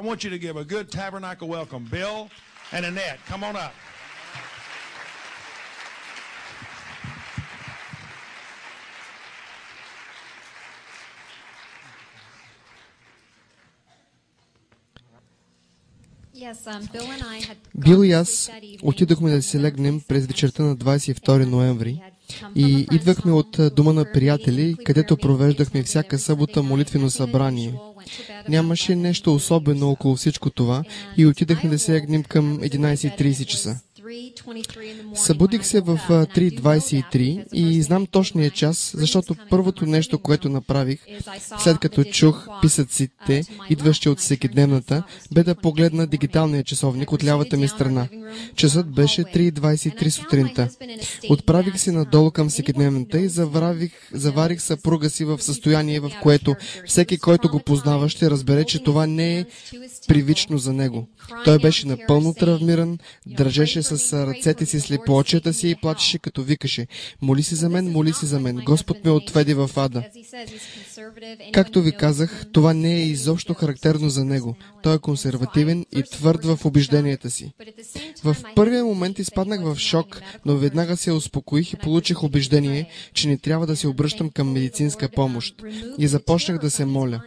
I want you to give a good tabernacle welcome. Bill and Annette, come on up. Бил и аз отидохме да се легнем през вечерта на 22 ноември и идвахме от дома на приятели, където провеждахме всяка събота молитвено събрание. Нямаше нещо особено около всичко това и отидахме да се легнем към 11:30 часа. Събудих се в 3:23 и знам точния час, защото първото нещо, което направих, след като чух писъците, идващи от всекидневната, бе да погледна дигиталния часовник от лявата ми страна. Часът беше 3:23 сутринта. Отправих се надолу към всекидневната и заварих съпруга си в състояние, в което всеки, който го познава, ще разбере, че това не е привично за него. Той беше напълно травмиран, държеше с ръцете си слепоочията си и плачеше, като викаше: "Моли си за мен, моли си за мен. Господ ме отведе в ада." Както ви казах, това не е изобщо характерно за него. Той е консервативен и твърд в убежденията си. В първия момент изпаднах в шок, но веднага се успокоих и получих убеждение, че не трябва да се обръщам към медицинска помощ. И започнах да се моля.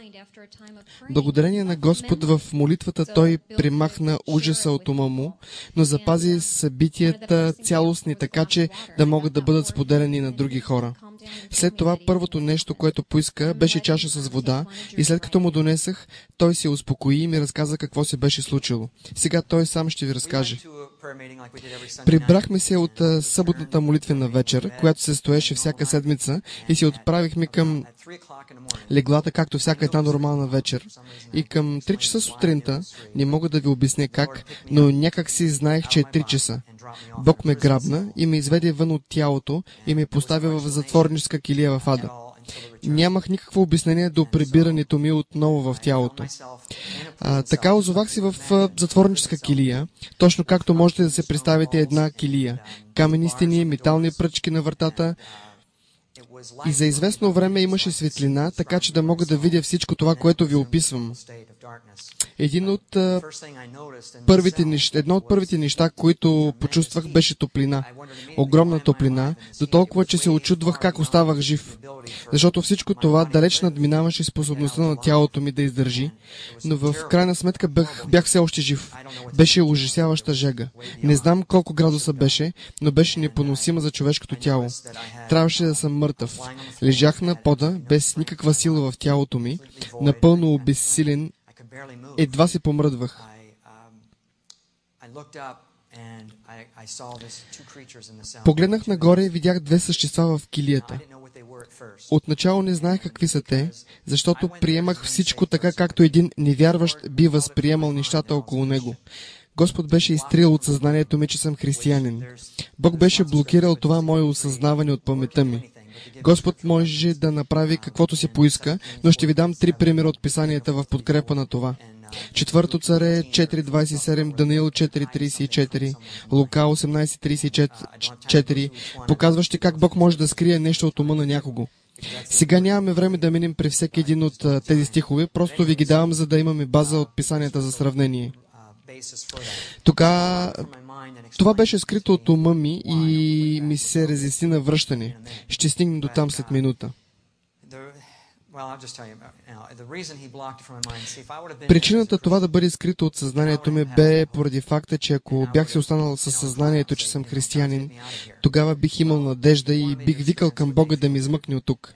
Благодарение на Господ в молитвата Той премахна ужаса от ума му, но запази събитията цялостни, така че да могат да бъдат споделени на други хора. След това първото нещо, което поиска, беше чаша с вода и след като му донесах, той се успокои и ми разказа какво се беше случило. Сега той сам ще ви разкаже. Прибрахме се от съботната молитвена вечер, която се стоеше всяка седмица, и се отправихме към леглата, както всяка една нормална вечер. И към 3 часа сутринта, не мога да ви обясня как, но някак си знаех, че е 3 часа. Бог ме грабна и ме изведе вън от тялото и ме постави в затворническа килия в ада. Нямах никакво обяснение до прибирането ми отново в тялото. Така озовах си в затворническа килия, точно както можете да се представите една килия. Камени стени, метални пръчки на вратата. И за известно време имаше светлина, така че да мога да видя всичко това, което ви описвам. Едно от първите неща, които почувствах, беше топлина. Огромна топлина, до толкова, че се очудвах как оставах жив. Защото всичко това далеч надминаваше способността на тялото ми да издържи, но в крайна сметка бях все още жив. Беше ужасяваща жега. Не знам колко градуса беше, но беше непоносима за човешкото тяло. Трябваше да съм мъртъв. Лежах на пода, без никаква сила в тялото ми, напълно обезсилен. Едва се помръдвах. Погледнах нагоре и видях две същества в килията. Отначало не знаех какви са те, защото приемах всичко така, както един невярващ би възприемал нещата около него. Господ беше изтрил от съзнанието ми, че съм християнин. Бог беше блокирал това мое осъзнаване от паметта ми. Господ може да направи каквото си поиска, но ще ви дам 3 примера от писанията в подкрепа на това. Четвърто царе 4.27, Даниил 4.34, Лука 18.34, показващи как Бог може да скрие нещо от ума на някого. Сега нямаме време да минем при всеки един от тези стихове, просто ви ги давам, за да имаме база от писанията за сравнение. Това беше скрито от ума ми и ми се разясни на връщане. Ще стигнем до там след минута. Причината това да бъде скрито от съзнанието ми бе поради факта, че ако бях се останал със съзнанието, че съм християнин, тогава бих имал надежда и бих викал към Бога да ми измъкне от тук.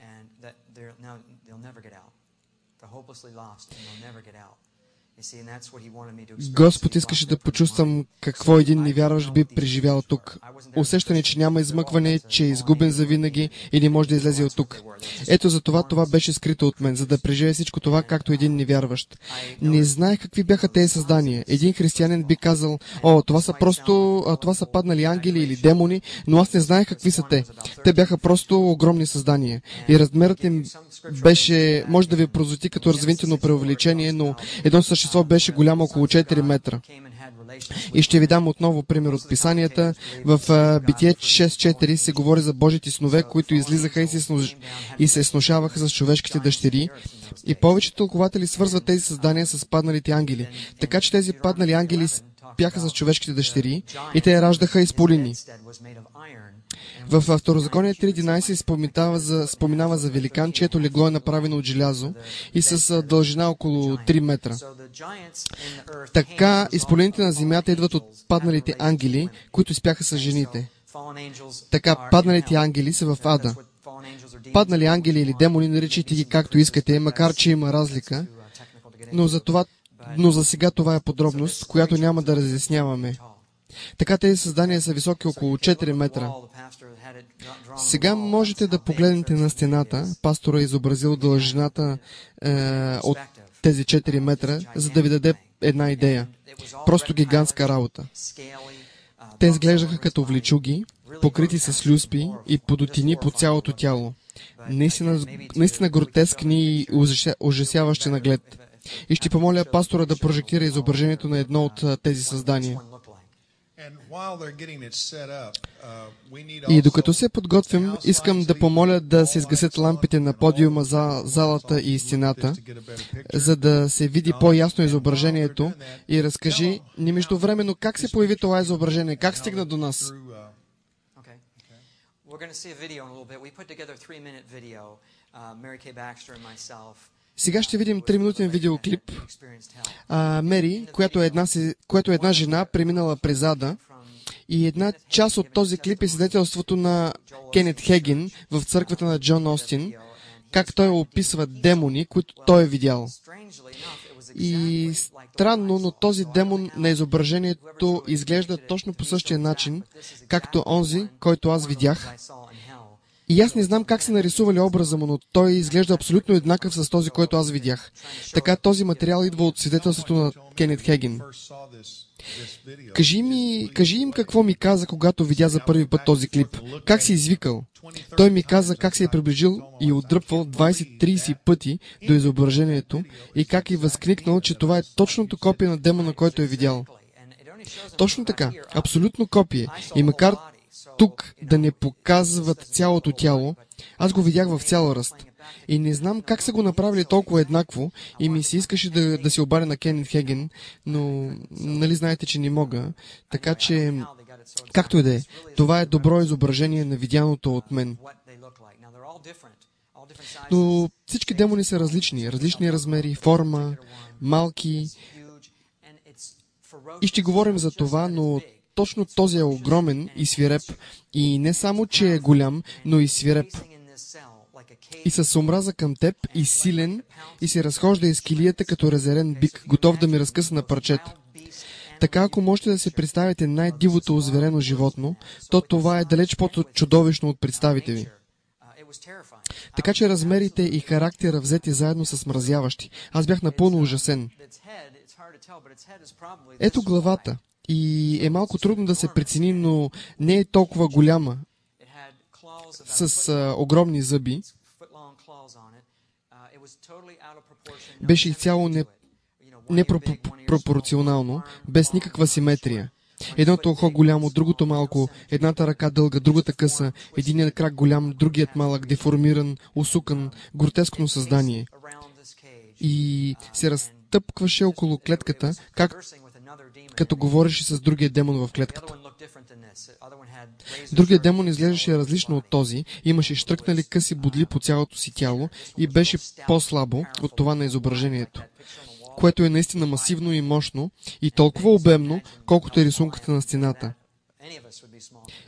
Господ искаше да почувствам какво един невярващ би преживял тук. Усещане, че няма измъкване, че е изгубен завинаги и не може да излезе от тук. Ето за това беше скрито от мен, за да преживея всичко това, както един невярващ. Не знаех какви бяха тези създания. Един християнин би казал: това са паднали ангели или демони, но аз не знаех какви са те. Те бяха просто огромни създания. И размерът им беше, може да ви прозвучи като развинтено преувеличение, но едно същество беше голямо около 4 метра. И ще ви дам отново пример от писанията. В Битие 6.4 се говори за Божите снове, които излизаха и се снушаваха с човешките дъщери. И повечето тълкователи свързват тези създания с падналите ангели. Така че тези паднали ангели бяха с човешките дъщери и те раждаха изполини. В Второзаконие 3.11 споменава за великан, чието легло е направено от желязо и с дължина около 3 метра. Така изполините на земята идват от падналите ангели, които спяха с жените. Така падналите ангели са в ада. Паднали ангели или демони, наричайте ги както искате, макар че има разлика, но за сега това е подробност, която няма да разясняваме. Така тези създания са високи около 4 метра. Сега можете да погледнете на стената. Пастора е изобразил дължината от тези 4 метра, за да ви даде една идея. Просто гигантска работа. Те изглеждаха като влечуги, покрити с люспи и подотини по цялото тяло. Наистина гротескни и ужасяващи наглед. И ще помоля пастора да прожектира изображението на едно от тези създания. И докато се подготвим, искам да помоля да се изгасят лампите на подиума за залата и стената, за да се види по-ясно изображението и разкажи ни междувременно как се появи това изображение, как стигна до нас. Сега ще видим 3-минутен видеоклип. Мери, която е една жена, преминала през ада, и една част от този клип е свидетелството на Кенет Хейгин в църквата на Джон Остин, как той описва демони, които той е видял. И странно, но този демон на изображението изглежда точно по същия начин, както онзи, който аз видях. И аз не знам как са нарисували образа му, но той изглежда абсолютно еднакъв с този, който аз видях. Така този материал идва от свидетелството на Кенет Хейгин. Кажи им какво ми каза, когато видя за първи път този клип. Как си извикал? Той ми каза как се е приближил и отдръпвал 20-30 пъти до изображението и как е възкликнал, че това е точното копие на демона, който е видял. Точно така, абсолютно копие. И макар тук да не показват цялото тяло, аз го видях в цял ръст. И не знам как са го направили толкова еднакво и ми се искаше да се обадя на Кенет Хейгин, но нали знаете, че не мога. Така че, както и да е, това е добро изображение на видяното от мен. Но всички демони са различни размери, форма, малки. И ще говорим за това, но точно този е огромен и свиреп. И не само, че е голям, но и свиреп. И с омраза към теб, и силен, и се разхожда из килията като разярен бик, готов да ми разкъса на парчета. Така, ако можете да се представите най-дивото озверено животно, то това е далеч по-чудовищно от представите ви. Така че размерите и характера взети заедно са смразяващи. Аз бях напълно ужасен. Ето главата. И е малко трудно да се прецени, но не е толкова голяма, с огромни зъби. Беше изцяло непропорционално, без никаква симетрия. Едното ухо голямо, другото малко, едната ръка дълга, другата къса, единият крак голям, другият малък, деформиран, усукан, гротескно създание. И се разтъпкваше около клетката, като говореше с другия демон в клетката. Другият демон изглеждаше различно от този, имаше щръкнали къси бодли по цялото си тяло и беше по-слабо от това на изображението, което е наистина масивно и мощно и толкова обемно, колкото е рисунката на стената.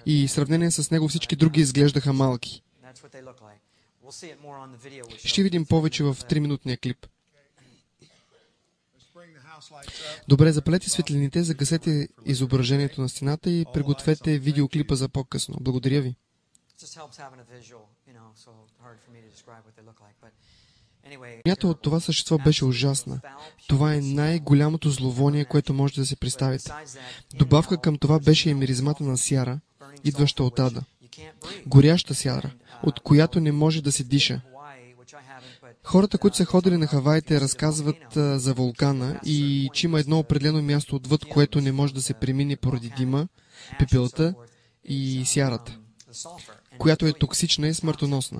И в сравнение с него всички други изглеждаха малки. Ще видим повече в 3-минутния клип. Добре, запалете светлините, загасете изображението на стената и пригответе видеоклипа за по-късно. Благодаря ви. Мята от това същество беше ужасна. Това е най-голямото зловоние, което можете да се представите. Добавка към това беше и миризмата на сяра, идваща от ада. Горяща сяра, от която не може да се диша. Хората, които са ходили на Хаваите, разказват за вулкана и че има едно определено място отвъд, което не може да се премине поради дима, пепелта и сярата, която е токсична и смъртоносна.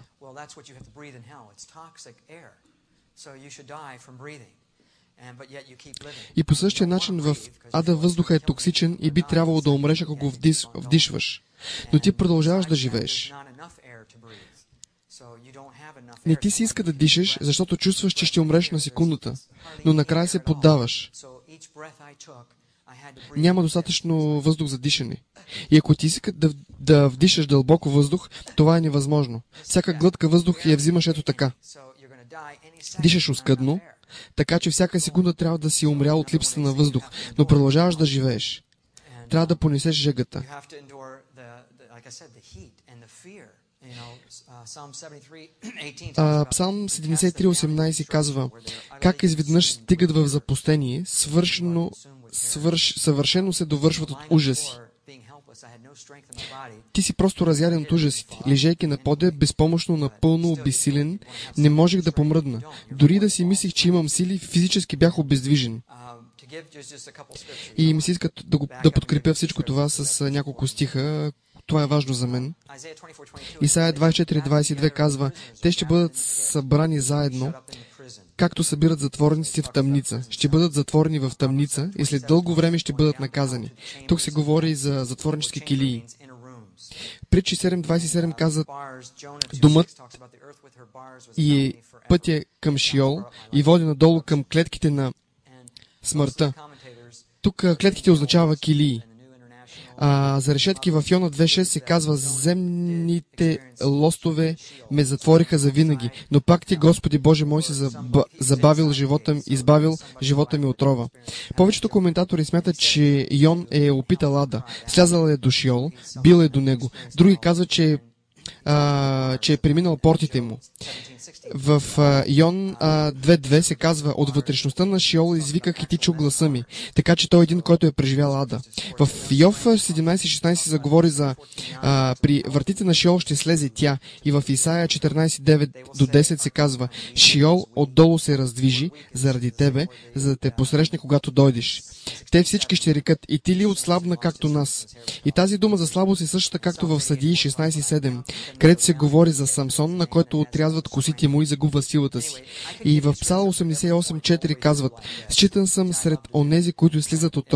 И по същия начин в ада въздуха е токсичен и би трябвало да умреш, ако го вдишваш. Но ти продължаваш да живееш. Не ти си иска да дишаш, защото чувстваш, че ще умреш на секундата, но накрая се поддаваш. Няма достатъчно въздух за дишане. И ако ти иска да вдишаш дълбоко въздух, това е невъзможно. Всяка глътка въздух я взимаш ето така. Дишаш оскъдно, така че всяка секунда трябва да си умрял от липсата на въздух, но продължаваш да живееш. Трябва да понесеш жегата. Псалм 73:18 казва: как изведнъж стигат в запустение, съвършено се довършват от ужаси. Ти си просто разяден от ужасите. Лежейки на пода, безпомощно, напълно обезсилен, не можех да помръдна. Дори да си мислих, че имам сили, физически бях обездвижен. И ми се иска да подкрепя всичко това с няколко стиха. Това е важно за мен. Исаия 24:22 казва: те ще бъдат събрани заедно, както събират затворниците в тъмница. Ще бъдат затворени в тъмница и след дълго време ще бъдат наказани. Тук се говори за затворнически килии. Притчи 7:27 казват: домът и пътя към Шиол и води надолу към клетките на смъртта. Тук клетките означава килии. За решетки в Йона 2:6 се казва: земните лостове ме затвориха за винаги, но пак ти, Господи Боже мой, си избавил живота ми от рова. Повечето коментатори смятат, че Йон е опитал ада, слязал е до Шиол, бил е до него. Други казват, че е преминал портите му. В Йон 2:2 се казва: от вътрешността на Шиол извиках и ти чу гласа ми. Така че той е един, който е преживял ада. В Йов 17:16 се заговори за при вратите на Шиол ще слезе тя. И в Исаия 14:9-10 се казва: Шиол отдолу се раздвижи заради тебе, за да те посрещне, когато дойдеш. Те всички ще рекат: и ти ли отслабна както нас? И тази дума за слабост е същата, както в Съдии 16:7, където се говори за Самсон, на който отрязват косите му и загубва силата си. И в Псалм 88:4 казват: считан съм сред онези, които слизат от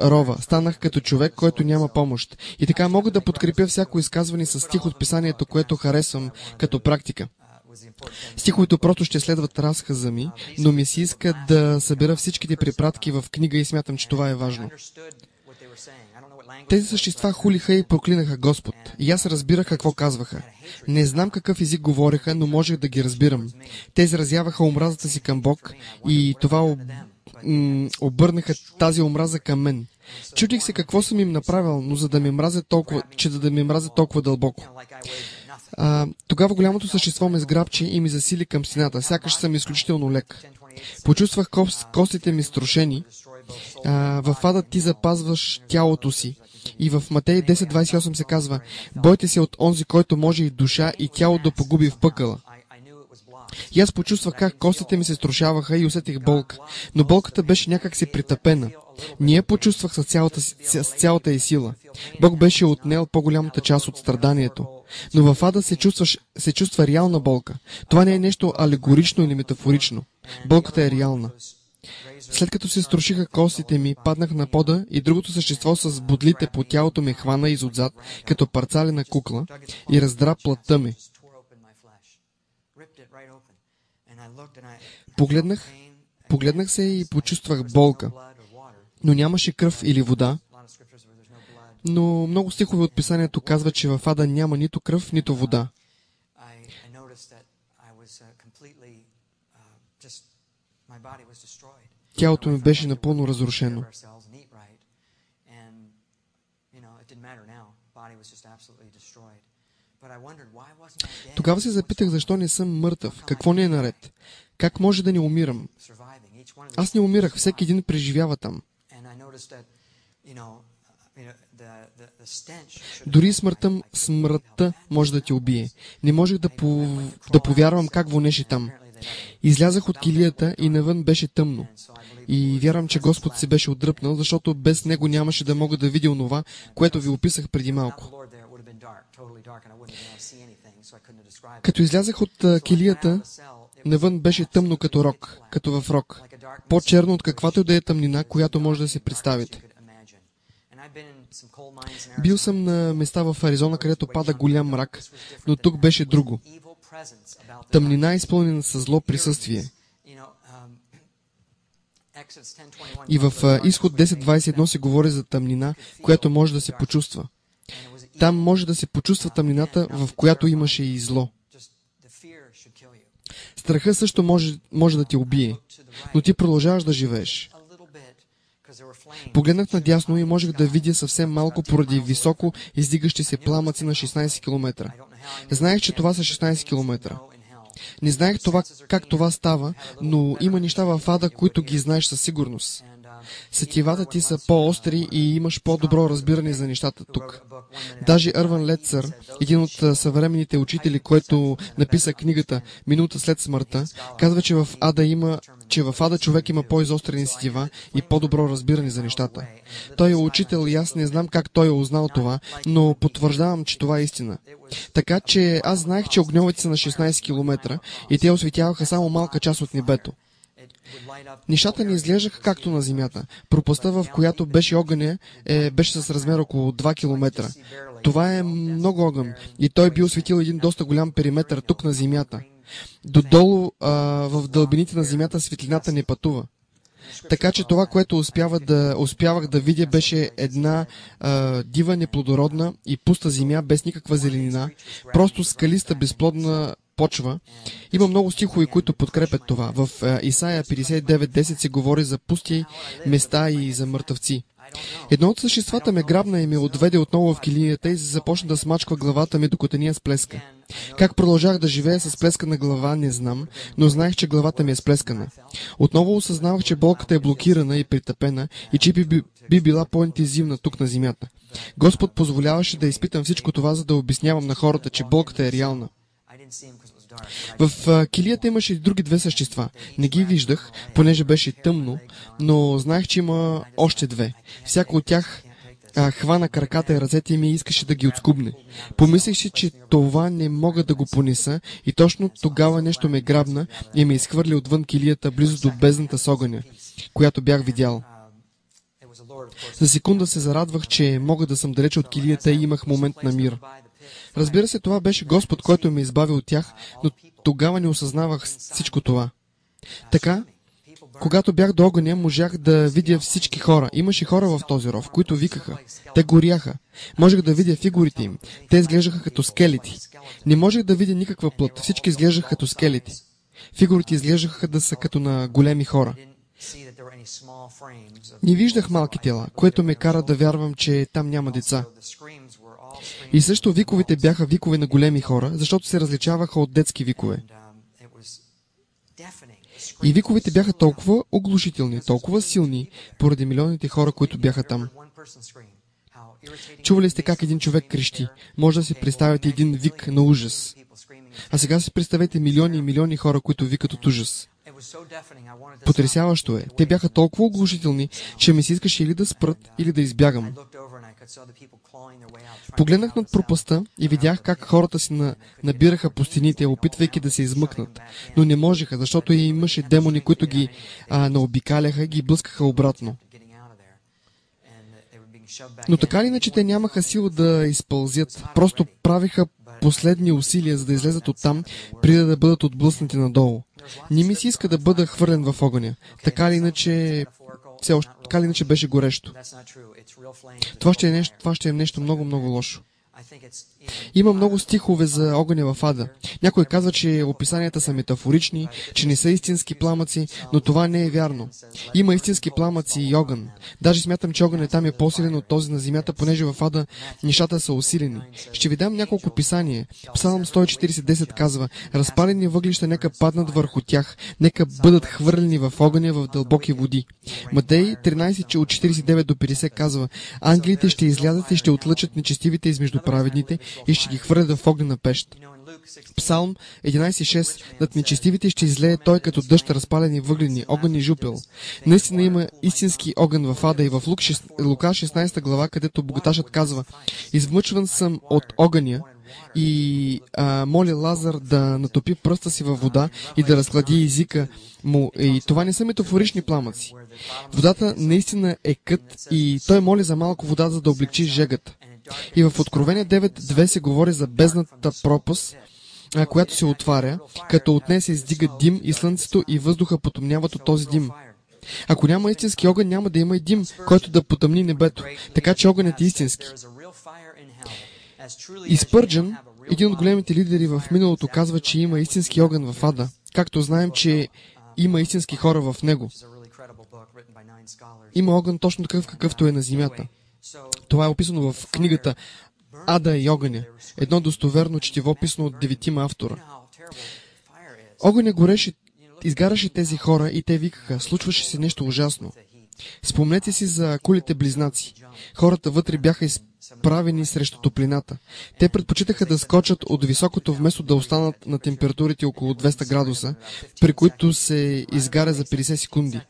рова. Станах като човек, който няма помощ. И така мога да подкрепя всяко изказване с стих от писанието, което харесвам като практика. Стиховете просто ще следват разказа ми, но ми се иска да събера всичките препратки в книга и смятам, че това е важно. Тези същества хулиха и проклинаха Господ. И аз разбирах какво казваха. Не знам какъв език говореха, но можех да ги разбирам. Те изразяваха омразата си към Бог и това обърнаха тази омраза към мен. Чудих се какво съм им направил, но за да ме мразят толкова дълбоко. Тогава голямото същество ме сграбчи и ми засили към стената, сякаш съм изключително лек. Почувствах костите ми струшени. В ада ти запазваш тялото си. И в Матей 10:28 се казва: бойте се от онзи, който може и душа и тяло да погуби в пъкъла. И аз почувствах как костите ми се струшаваха и усетих болка. Но болката беше някак си притъпена. Не я почувствах с цялата й сила. Бог беше отнел по-голямата част от страданието. Но в ада се чувства реална болка. Това не е нещо алегорично или метафорично. Болката е реална. След като се струшиха костите ми, паднах на пода и другото същество с бодлите по тялото ме хвана изотзад, като парцалена кукла, и раздра плътта ми. Погледнах се и почувствах болка, но нямаше кръв или вода. Но много стихове от писанието казват, че в ада няма нито кръв, нито вода. Тялото ми беше напълно разрушено. Тогава се запитах, защо не съм мъртъв, какво не е наред, как може да не умирам. Аз не умирах, всеки един преживява там. Дори смъртта може да те убие. Не можех да повярвам как вонеше там. Излязах от килията и навън беше тъмно. И вярвам, че Господ се беше отдръпнал, защото без Него нямаше да мога да видя онова, което ви описах преди малко. Като излязах от килията, навън беше тъмно като рок, като в рок. По-черно от каквато и да е тъмнина, която може да си представите. Бил съм на места в Аризона, където пада голям мрак, но тук беше друго. Тъмнина, изпълнена със зло присъствие. И в Изход 10.21 се говори за тъмнина, която може да се почувства. Там може да се почувства тъмнината, в която имаше и зло. Страха също може да те убие, но ти продължаваш да живееш. Погледнах надясно и можех да видя съвсем малко поради високо издигащи се пламъци на 16 км. Знаех, че това са 16 км. Не знаех как това става, но има неща в ада, които ги знаеш със сигурност. Сетивата ти са по-остри и имаш по-добро разбиране за нещата тук. Даже Ирвин Лецър, един от съвременните учители, който написа книгата «Минута след смъртта», казва, че в ада човек има по-изострени сетива и по-добро разбиране за нещата. Той е учител и аз не знам как той е узнал това, но потвърждавам, че това е истина. Така че аз знаех, че огньовете са на 16 км и те осветяваха само малка част от небето. Нещата не изглеждаха както на земята. Пропастта, в която беше огъня, беше с размер около 2 км. Това е много огън и той би осветил един доста голям периметър тук на земята. Додолу в дълбините на земята светлината не пътува. Така че това, което успявах да видя, беше една дива, неплодородна и пуста земя без никаква зеленина, просто скалиста, безплодна почва. Има много стихове, които подкрепят това. В Исаия 59.10 се говори за пусти места и за мъртъвци. Едно от съществата ме грабна и ме отведе отново в килията и започна да смачква главата ми, докато ни сплеска. Как продължах да живея с сплескана глава, не знам, но знаех, че главата ми е сплескана. Отново осъзнавах, че болката е блокирана и притъпена и че би била по-интензивна тук на земята. Господ позволяваше да изпитам всичко това, за да обяснявам на хората, че болката е реална. В килията имаше и други две същества. Не ги виждах, понеже беше тъмно, но знаех, че има още две. Всяко от тях хвана краката и ръцете ми и искаше да ги отскубне. Помислих си, че това не мога да го понеса и точно тогава нещо ме грабна и ме изхвърли отвън килията близо до бездната с огъня, която бях видял. За секунда се зарадвах, че мога да съм далеч от килията и имах момент на мир. Разбира се, това беше Господ, който ме избави от тях, но тогава не осъзнавах всичко това. Така, когато бях до огъня, можах да видя всички хора. Имаше хора в този ров, които викаха. Те горяха. Можех да видя фигурите им. Те изглеждаха като скелети. Не можех да видя никаква плът. Всички изглеждаха като скелети. Фигурите изглеждаха да са като на големи хора. Не виждах малки тела, което ме кара да вярвам, че там няма деца. И също виковете бяха викове на големи хора, защото се различаваха от детски викове. И виковете бяха толкова оглушителни, толкова силни, поради милионите хора, които бяха там. Чували сте как един човек крещи? Може да си представите един вик на ужас. А сега си представете милиони и милиони хора, които викат от ужас. Потресяващо е. Те бяха толкова оглушителни, че ми се искаше или да спрат, или да избягам. Погледнах над пропастта и видях как хората си набираха по стените, опитвайки да се измъкнат. Но не можеха, защото имаше демони, които ги наобикаляха и ги блъскаха обратно. Но така ли иначе те нямаха сила да изпълзят. Просто правиха последни усилия, за да излезат оттам, преди да бъдат отблъснати надолу. Не ми се иска да бъда хвърлен в огъня. Така ли иначе беше горещо. Това ще е нещо много, много лошо. Има много стихове за огъня в ада. Някой казва, че описанията са метафорични, че не са истински пламъци, но това не е вярно. Има истински пламъци и огън. Даже смятам, че огънът там е по-силен от този на земята, понеже в ада нещата са усилени. Ще ви дам няколко писания. Псалм 140:10 казва: разпалени въглища нека паднат върху тях, нека бъдат хвърлени в огъня в дълбоки води. Матей 13 от 49 до 50 казва: ангелите ще излязат и ще отлъчат нечестивите измежду праведните и ще ги хвърлят в огнена пещ. Псалм 11:6: над нечестивите ще излее той като дъжд разпалени въглени, огън и жупел. Наистина има истински огън в ада и в Лука 16 глава, където богаташът казва: измъчван съм от огъня и моля Лазар да натопи пръста си във вода и да разхлади езика му. И това не са метафорични пламъци. Водата наистина е кът и той моли за малко вода, за да облегчи жегата. И в Откровение 9:2 се говори за бездната пропаст, която се отваря, като от нея се издига дим и слънцето и въздуха потъмняват от този дим. Ако няма истински огън, няма да има и дим, който да потъмни небето. Така че огънът е истински. И Спърджън, един от големите лидери в миналото, казва, че има истински огън в ада, както знаем, че има истински хора в него. Има огън точно такъв, какъвто е на земята. Това е описано в книгата Ада и огъня, едно достоверно четиво, писано от 9 автора. Огъня гореше, изгаряше тези хора и те викаха: случваше се нещо ужасно. Спомнете си за кулите близнаци. Хората вътре бяха изправени срещу топлината. Те предпочитаха да скочат от високото, вместо да останат на температурите около 200 градуса, при които се изгаря за 50 секунди.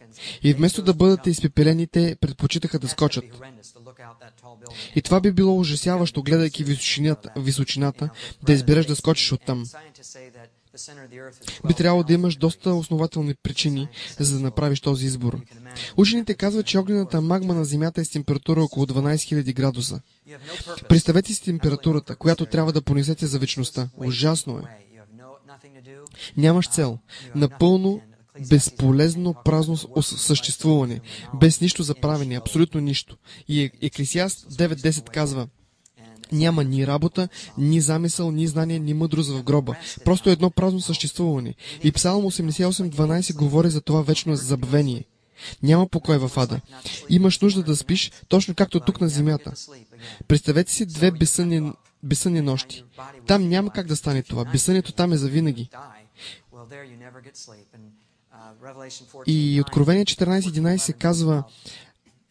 И вместо да бъдат изпепелени, те предпочитаха да скочат. И това би било ужасяващо, гледайки височината, да избереш да скочиш оттам. Би трябвало да имаш доста основателни причини, за да направиш този избор. Учените казват, че огнената магма на Земята е с температура около 12 000 градуса. Представете си температурата, която трябва да понесете за вечността. Ужасно е. Нямаш цел. Напълно безполезно празно съществуване. Без нищо за правене, абсолютно нищо. И Еклесиаст 9:10 казва: няма ни работа, ни замисъл, ни знание, ни мъдрост в гроба. Просто едно празно съществуване. И Псалм 88:12 говори за това вечно забвение. Няма покой в ада. Имаш нужда да спиш, точно както тук на земята. Представете си две безсънни нощи. Там няма как да стане това. Безсънието там е завинаги. И Откровение 14:11 казва: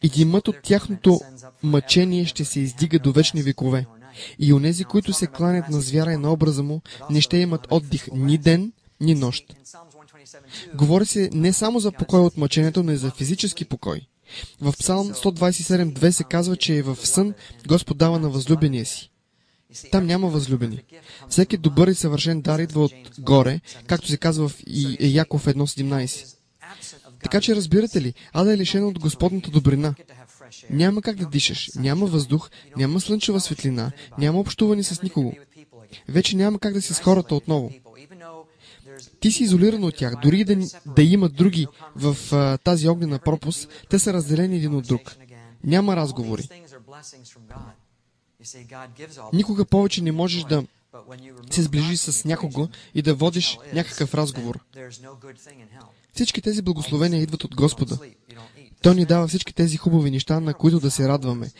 и димът от тяхното мъчение ще се издига до вечни векове. И онези, които се кланят на звяра и на образа му, не ще имат отдих ни ден, ни нощ. Говори се не само за покой от мъчението, но и за физически покой. В Псалм 127:2 се казва, че в сън Господ дава на възлюбения си. Там няма възлюбени. Всеки добър и съвършен дар идва от горе, както се казва в Яков 1:17. Така че разбирате ли, ада е лишена от Господната добрина. Няма как да дишаш, няма въздух, няма слънчева светлина, няма общуване с никого. Вече няма как да си с хората отново. Ти си изолиран от тях. Дори да има други в тази огнена пропаст, те са разделени един от друг. Няма разговори. Никога повече не можеш да се сближиш с някого и да водиш някакъв разговор. Всички тези благословения идват от Господа. Той ни дава всички тези хубави неща, на които да се радваме,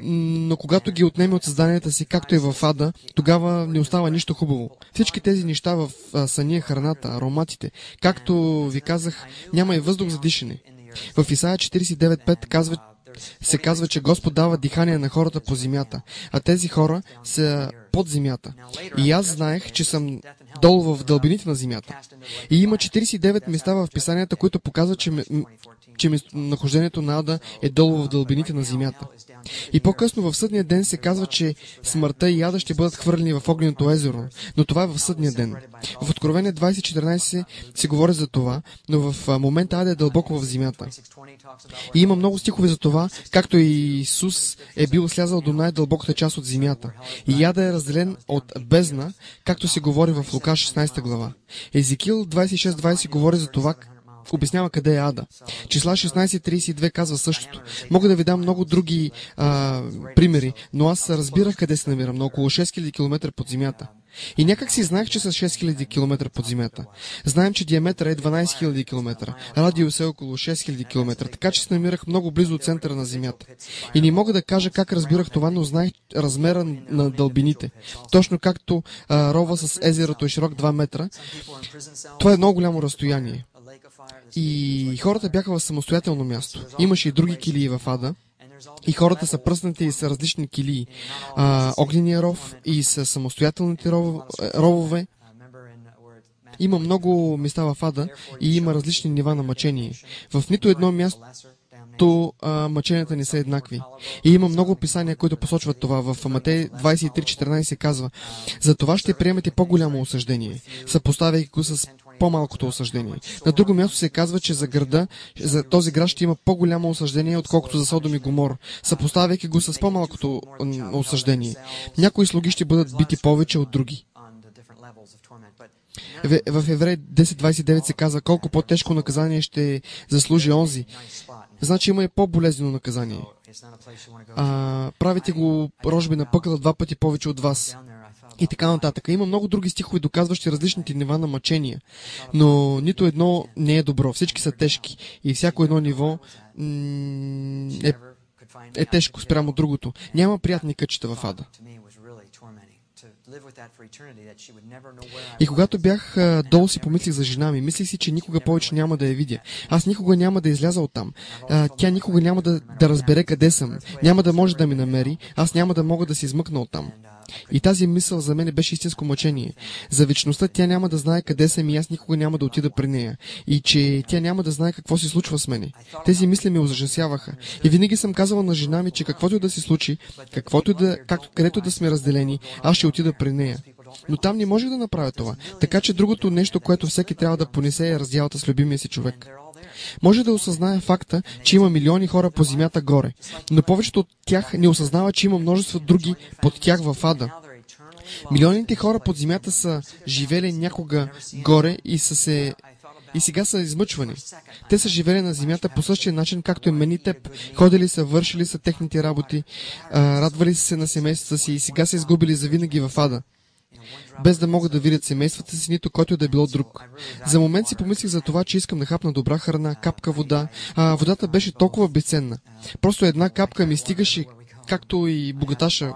но когато ги отнеме от създанията си, както и в ада, тогава не остава нищо хубаво. Всички тези неща в съня, храната, ароматите, както ви казах, няма и въздух за дишане. В Исаия 49:5 се казва, че Господ дава дихание на хората по земята, а тези хора са под земята. И аз знаех, че съм долу в дълбините на земята. И има 49 места в писанията, които показват, че местонахождението на ада е долу в дълбините на земята. И по-късно в съдния ден се казва, че смъртта и ада ще бъдат хвърлени в огненото езеро, но това е в съдния ден. В Откровение 20:14 се говори за това, но в момента ада е дълбоко в земята. И има много стихове за това, както и Исус е бил слязал до най-дълбоката част от земята. И ада е разделен от бездна, както се говори в Лука 16 глава. Езекил 26:20 говори за това, обяснява къде е ада. Числа 16:32 казва същото. Мога да ви дам много други примери, но аз разбирах къде се намирам, на около 6000 км под земята. И някак си знаех, че са 6000 км под земята. Знаем, че диаметъра е 12 000 км, радиус е около 6000 км, така че се намирах много близо от центъра на земята. И не мога да кажа как разбирах това, но знаех размера на дълбините. Точно както рова с езерото е широк 2 метра, това е много голямо разстояние. И хората бяха в самостоятелно място. Имаше и други килии в ада. И хората са пръснати и са различни килии. Огнения ров и са самостоятелните ровове. Има много места в ада и има различни нива на мъчение. В нито едно място мъченията не са еднакви. И има много писания, които посочват това. В Матей 23:14 казва: за това ще приемете по-голямо осъждение, съпоставяйки го с по-малкото осъждение. На друго място се казва, че за този град ще има по-голямо осъждение, отколкото за Содом и Гомор, съпоставяйки го с по-малкото осъждение. Някои слуги ще бъдат бити повече от други. В Евреи 10:29 се казва: колко по-тежко наказание ще заслужи онзи. Значи има и по-болезнено наказание. Правите го рожби на пъкъла 2 пъти повече от вас. И така нататък. Има много други стихове, доказващи различните нива на мъчения. Но нито едно не е добро. Всички са тежки. И всяко едно ниво е тежко спрямо другото. Няма приятни кътчета в ада. И когато бях долу, си помислих за жена ми. Мислих си, че никога повече няма да я видя. Аз никога няма да изляза оттам. Тя никога няма да разбере къде съм. Няма да може да ме намери. Аз няма да мога да се измъкна оттам. И тази мисъл за мен беше истинско мъчение. За вечността тя няма да знае къде съм и аз никога няма да отида при нея. И че тя няма да знае какво се случва с мене. Тези мисли ме ужасяваха. И винаги съм казала на жена ми, че каквото и да се случи, където да сме разделени, аз ще отида при нея. Но там не можех да направя това. Така че другото нещо, което всеки трябва да понесе, е раздялата с любимия си човек. Може да осъзнае факта, че има милиони хора по земята горе, но повечето от тях не осъзнава, че има множество други под тях в ада. Милионите хора под земята са живели някога горе и сега са измъчвани. Те са живели на земята по същия начин, както и мен и теб. Ходили са, вършили са техните работи, радвали се на семействата си и сега са изгубили завинаги в ада, без да могат да видят семействата си, нито който да е било друг. За момент си помислих за това, че искам да хапна добра храна, капка вода. Водата беше толкова безценна. Просто една капка ми стигаше, както и богаташа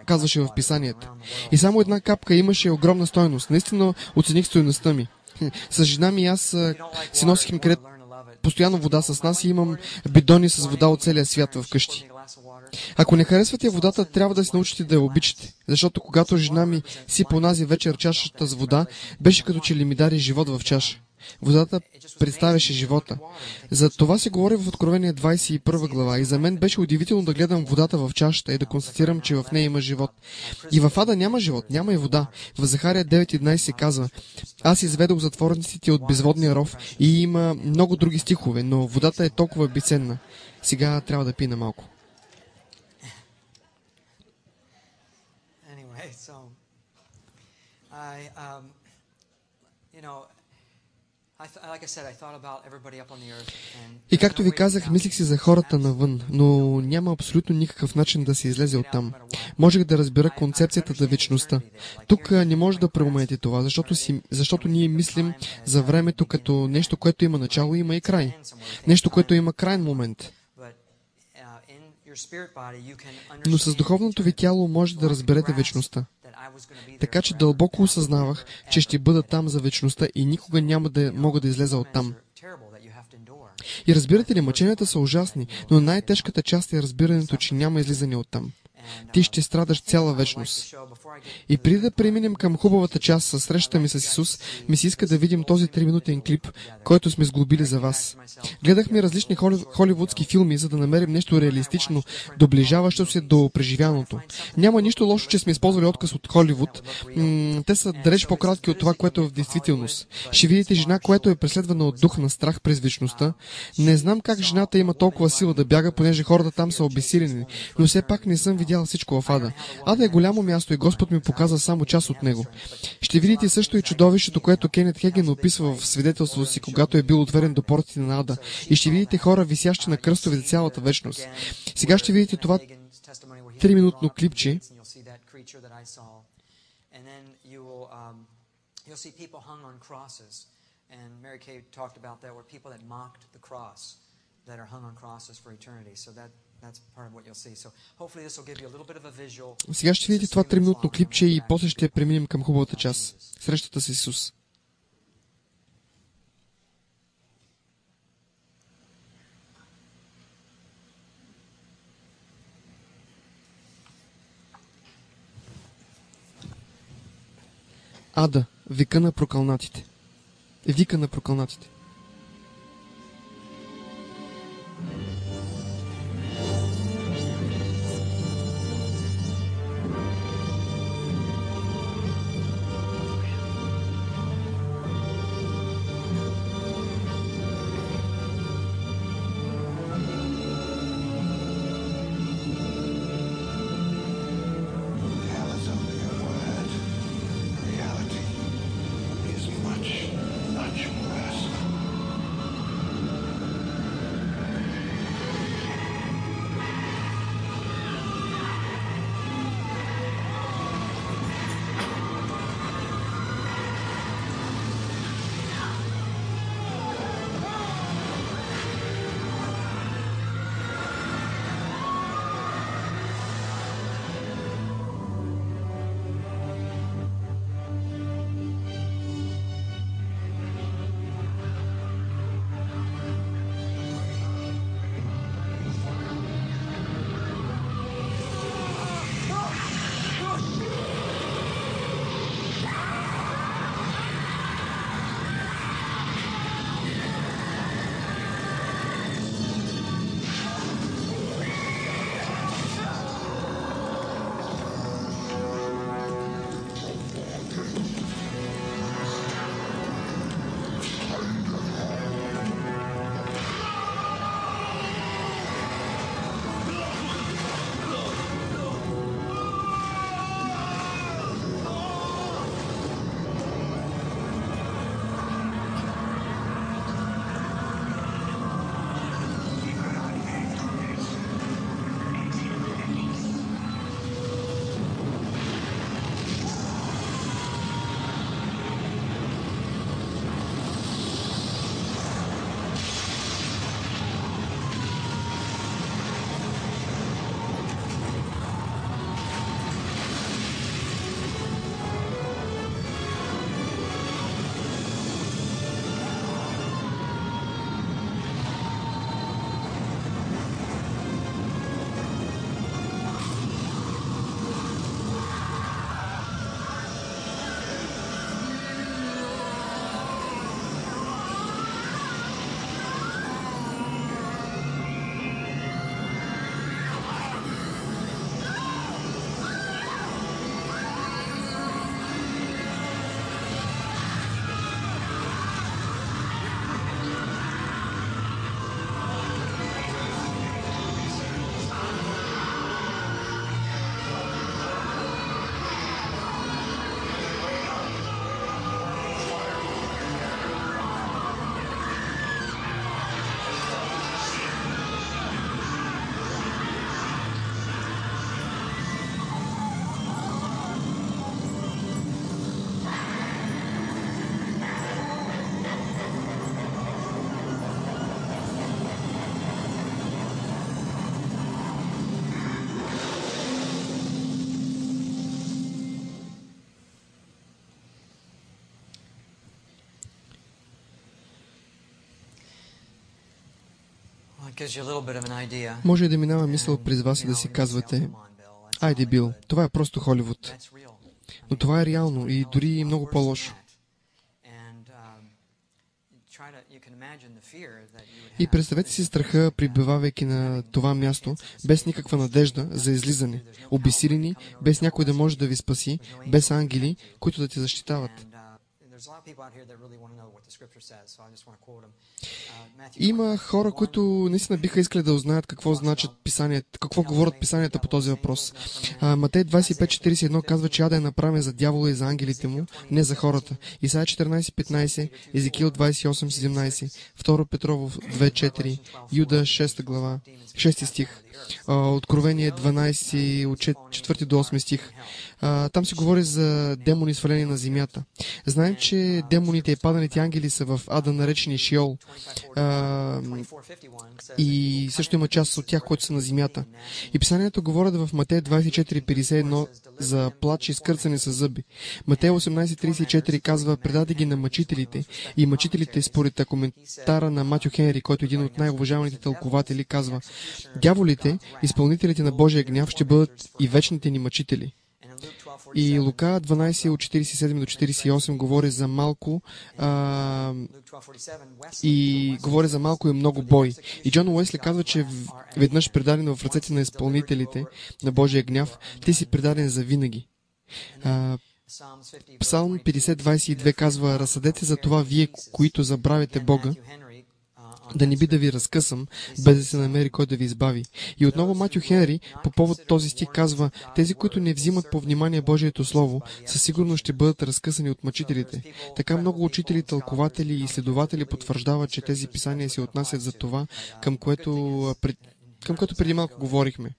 казваше в писанията. И само една капка имаше огромна стойност. Наистина оцених стойността ми. С жена ми аз си носихме постоянно вода с нас и имам бидони с вода от целия свят в къщи. Ако не харесвате водата, трябва да се научите да я обичате. Защото когато жена ми сипа онази вечер чашата с вода, беше като че ли ми даде живот в чаша. Водата представяше живота. За това се говори в Откровение 21 глава и за мен беше удивително да гледам водата в чашата и да констатирам, че в нея има живот. И в ада няма живот, няма и вода. В Захария 9:11 се казва: аз изведох затворниците от безводния ров, и има много други стихове, но водата е толкова безценна. Сега трябва да пина малко. И както ви казах, мислих си за хората навън, но няма абсолютно никакъв начин да се излезе оттам. Можех да разбера концепцията за вечността. Тук не може да преумеете това, защото ние мислим за времето като нещо, което има начало и има и край. Нещо, което има крайен момент. Но с духовното ви тяло може да разберете вечността. Така че дълбоко осъзнавах, че ще бъда там за вечността и никога няма да мога да излеза оттам. И разбирате ли, мъченията са ужасни, но най-тежката част е разбирането, че няма излизане оттам. Ти ще страдаш цяла вечност. И преди да преминем към хубавата част със срещата ми с Исус, ми се иска да видим този 3-минутен клип, който сме сглобили за вас. Гледахме различни холивудски филми, за да намерим нещо реалистично, доближаващо се до преживяното. Няма нищо лошо, че сме използвали отказ от Холивуд. Те са далеч по-кратки от това, което е в действителност. Ще видите жена, която е преследвана от дух на страх през вечността. Не знам как жената има толкова сила да бяга, понеже хората там са обесилени, но все пак не съм видял всичко в ада. Ада е голямо място и Господ Господ ми показа само част от него. Ще видите също и чудовището, което Кенет Хеген описва в свидетелството си, когато е бил отворен до портите на ада. И ще видите хора, висящи на кръстове цялата вечност. Сега ще видите това 3-минутно клипче. You'll see people hung on crosses, and Mary Kay talked about that, where people that mocked the cross, that are hung on crosses for eternity. So that's part of what you'll see. So hopefully this will give you a little bit of a visual. Сега ще видите това 3-минутно клипче и после ще преминем към хубавата част. Срещата с Исус. Ада, вика на прокълнатите. Вика на прокълнатите. Може и да минава мисъл през вас и да си казвате: айде, Бил, това е просто Холивуд. Но това е реално и дори много по-лошо. И представете си страха, прибивавайки на това място, без никаква надежда за излизане, обесилени, без някой да може да ви спаси, без ангели, които да те защитават. Има хора, които наистина биха искали да узнаят какво значат писанията, какво говорят писанията по този въпрос. Матей 25:41 казва, че ада е направен за дявола и за ангелите му, не за хората. Исаия 14:15, Езекил 28:17, 2 Петрово 2:4, Юда 6 глава, 6 стих, Откровение 12 от 4 до 8 стих. Там се говори за демони свалени на земята. Знаем, че демоните и паданите ангели са в ада, наречени Шиол. И също има част от тях, които са на земята. И писанието говорят в Матей 24:51 за плач и скърцане с зъби. Матей 18:34 казва, предаде ги на мъчителите. И мъчителите, според коментара на Матю Хенри, който е един от най-уважаваните тълкователи, казва, дяволите, изпълнителите на Божия гняв, ще бъдат и вечните ни мъчители. И Лука 12 от 47 до 48 говори за малко и много бой. И Джон Уесли казва, че веднъж предаден в ръцете на изпълнителите на Божия гняв, ти си предаден за винаги. Псалм 50:22 казва, разсъдете за това вие, които забравяте Бога, да не би да ви разкъсам, без да се намери кой да ви избави. И отново Матю Хенри по повод този стих казва, тези, които не взимат по внимание Божието Слово, със сигурност ще бъдат разкъсани от мъчителите. Така много учители, тълкователи и изследователи потвърждават, че тези писания се отнасят за това, към което преди малко говорихме.